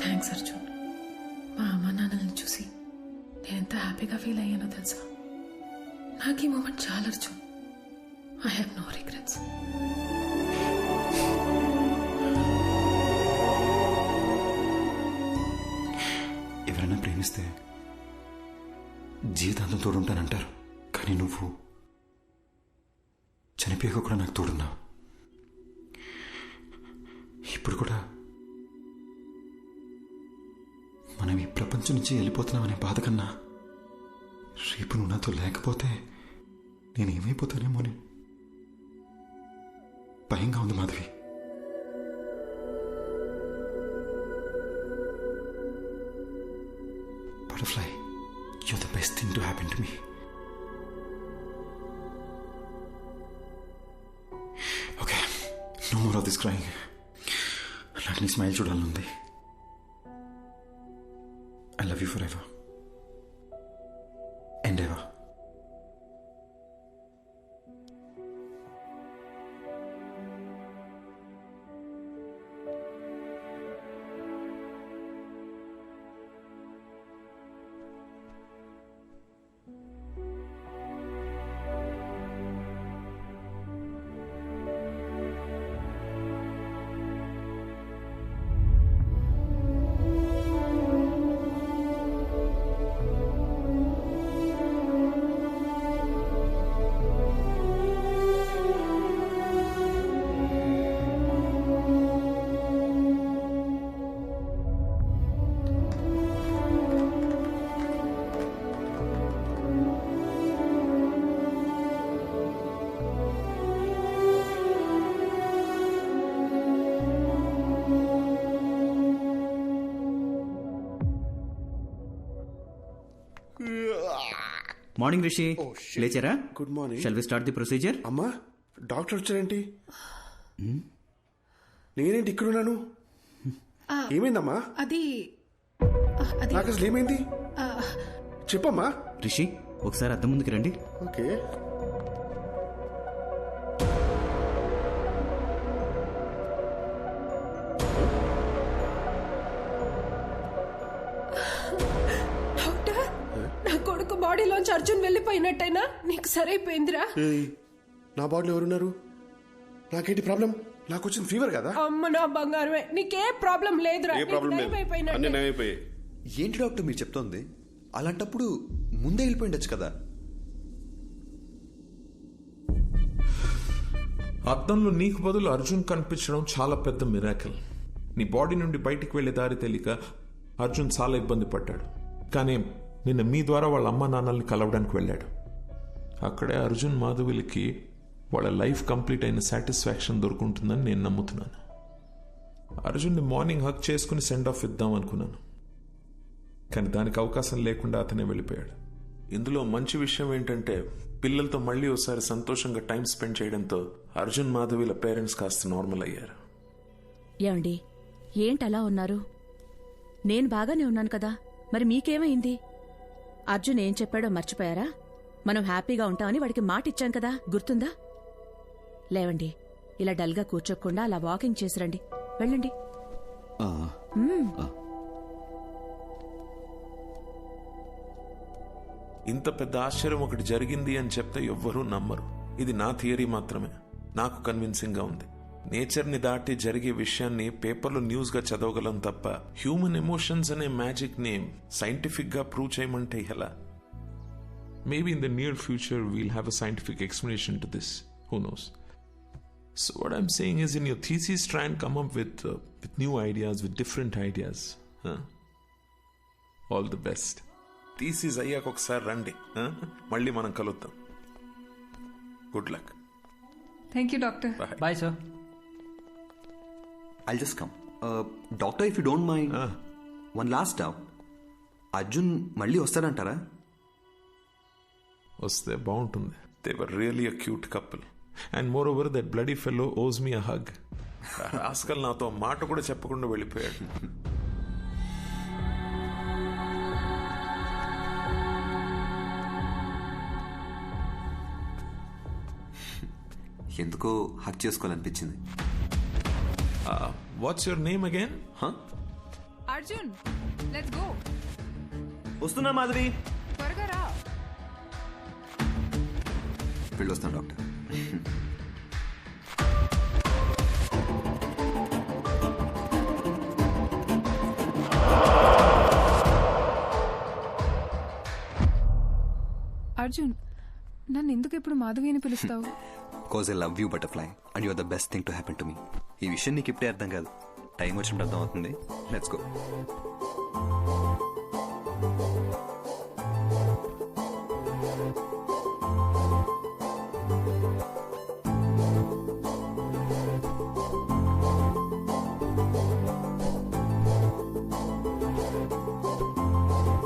థ్యాంక్స్ అర్జున్. మా అమ్మ నాన్నల్ని చూసి నేను ఎంత హ్యాపీగా ఫీల్ అయ్యానో తెలుసా? నాకు ఈ మూమెంట్ చాలా Arjun. I have no regrets. ఎవరైనా ప్రేమిస్తే జీవితాంతం తోడుంటానంటారు, కానీ నువ్వు చనిపోయాక కూడా నాకు తోడున్నావు. ఇప్పుడు కూడా మనం ఈ ప్రపంచం నుంచి వెళ్ళిపోతున్నామనే బాధ కన్నా రేపు నువ్వు నాతో లేకపోతే నేనేమైపోతానేమోని భయంగా ఉంది Madhavi. Butterfly, you're the best thing to happen to me. Okay, no more of this crying. నాకు నీ స్మైల్ చూడాలనుంది. I love you for ever and ever. Morning Rishi, లేచారా? Good morning. Shall we start the procedure? అమ్మా, doctor వచ్చారేంటి? నేనేంటి ఇక్కడున్నాను? ఏమైందమ్మా? అది నాకు అసలు ఏమైంది చెప్పమ్మా. రిషి, ఒకసారి అద్దం ముందుకు రండి. ఓకే. బాడీలోంచి అర్జున్ వెళ్ళిపోయినట్టయినా నీకు సరైపోయిందిరా. నా బాడీలో ఎవరున్నారు? నాకేంటి ప్రాబ్లం? నాకు వచ్చిన ఫీవర్ కదా. అమ్మ నా బంగారమే, నీకే ప్రాబ్లం లేదురా. అన్నీ నయమైపోయాయి. ఏంటి డాక్టర్ మీరు చెప్తోంది? అలాంటప్పుడు ముందే వెళ్ళిపోయిండొచ్చు కదా. అద్దంలో నీకు బదులు అర్జున్ కనిపించడం చాలా పెద్ద మిరాకిల్. నీ బాడీ నుండి బయటికి వెళ్లే దారి తెలియక అర్జున్ చాలా ఇబ్బంది పడ్డాడు. కానీ నిన్న మీ ద్వారా వాళ్ళ అమ్మ నాన్నల్ని కలవడానికి వెళ్ళాడు. అక్కడే అర్జున్ మాధవిలకి వాళ్ళ లైఫ్ కంప్లీట్ అయిన సాటిస్ఫాక్షన్ దొరుకుంటుందని నేను నమ్ముతున్నాను. అర్జున్ని మార్నింగ్ హక్ చేసుకుని సెండ్ ఆఫ్ ఇద్దాం అనుకున్నాను, కానీ దానికి అవకాశం లేకుండా అతనే వెళ్ళిపోయాడు. ఇందులో మంచి విషయం ఏంటంటే పిల్లలతో మళ్ళీ ఒకసారి సంతోషంగా టైం స్పెండ్ చేయడంతో అర్జున్ మాధవిల పేరెంట్స్ కాస్త నార్మల్ అయ్యారు. ఏమండి, ఏంటలా ఉన్నారు? నేను బాగానే ఉన్నాను కదా, మరి మీకేమైంది? అర్జున్ ఏం చెప్పాడో మర్చిపోయారా? మనం హ్యాపీగా ఉంటామని వాడికి మాట ఇచ్చాం కదా, గుర్తుందా? లేవండి, ఇలా డల్గా కూర్చోకుండా అలా వాకింగ్ చేసిరండి. వెళ్ళండి. ఇంత పెద్ద ఆశ్చర్యం ఒకటి జరిగింది అని చెప్తే ఎవ్వరూ నమ్మరు. ఇది నా థియరీ మాత్రమే, నాకు కన్విన్సింగ్ గా ఉంది. నేచర్ని దాటి జరిగే విషయాన్ని పేపర్లో న్యూస్ గా చదవగలం తప్ప హ్యూమన్ ఎమోషన్స్ అనే మ్యాజిక్ ని సైంటిఫిక్ గా ప్రూవ్ చేయమంటే ఎలా? Maybe in the near future we'll have a scientific explanation to this. Who knows? So what I'm saying is, in your thesis try and come up with new ideas, with different ideas. All the best. Thesis అయ్యాక ఒకసారి రండి, మళ్ళీ మనం కలుద్దాం. Good luck. Thank you doctor. Bye sir. I'll just come. Doctor, if you don't mind, one last doubt. Arjun మళ్ళీ వస్తాడంటారా? వస్తే బాగుంటుంది. They were really a cute couple. And moreover, that bloody fellow owes me a hug. Rascal నాతో మాట కూడా చెప్పకుండా వెళ్ళిపోయాడు. ఎందుకో hug చేసుకోవాలనిపించింది. What's your name again? Arjun, let's go. వస్తున్నా మాధవి. త్వరగా రా. వెళ్ళొస్తాను డాక్టర్. అర్జున్, నన్ను ఎందుకు ఇప్పుడు మాధవి అని పిలుస్తావు? Because I love you, butterfly, and you're the best thing to happen to me. ఈ విషయం నీకు ఇప్పుడే అర్థం కాదు, టైం వచ్చినప్పుడు అర్థం అవుతుంది. Let's go.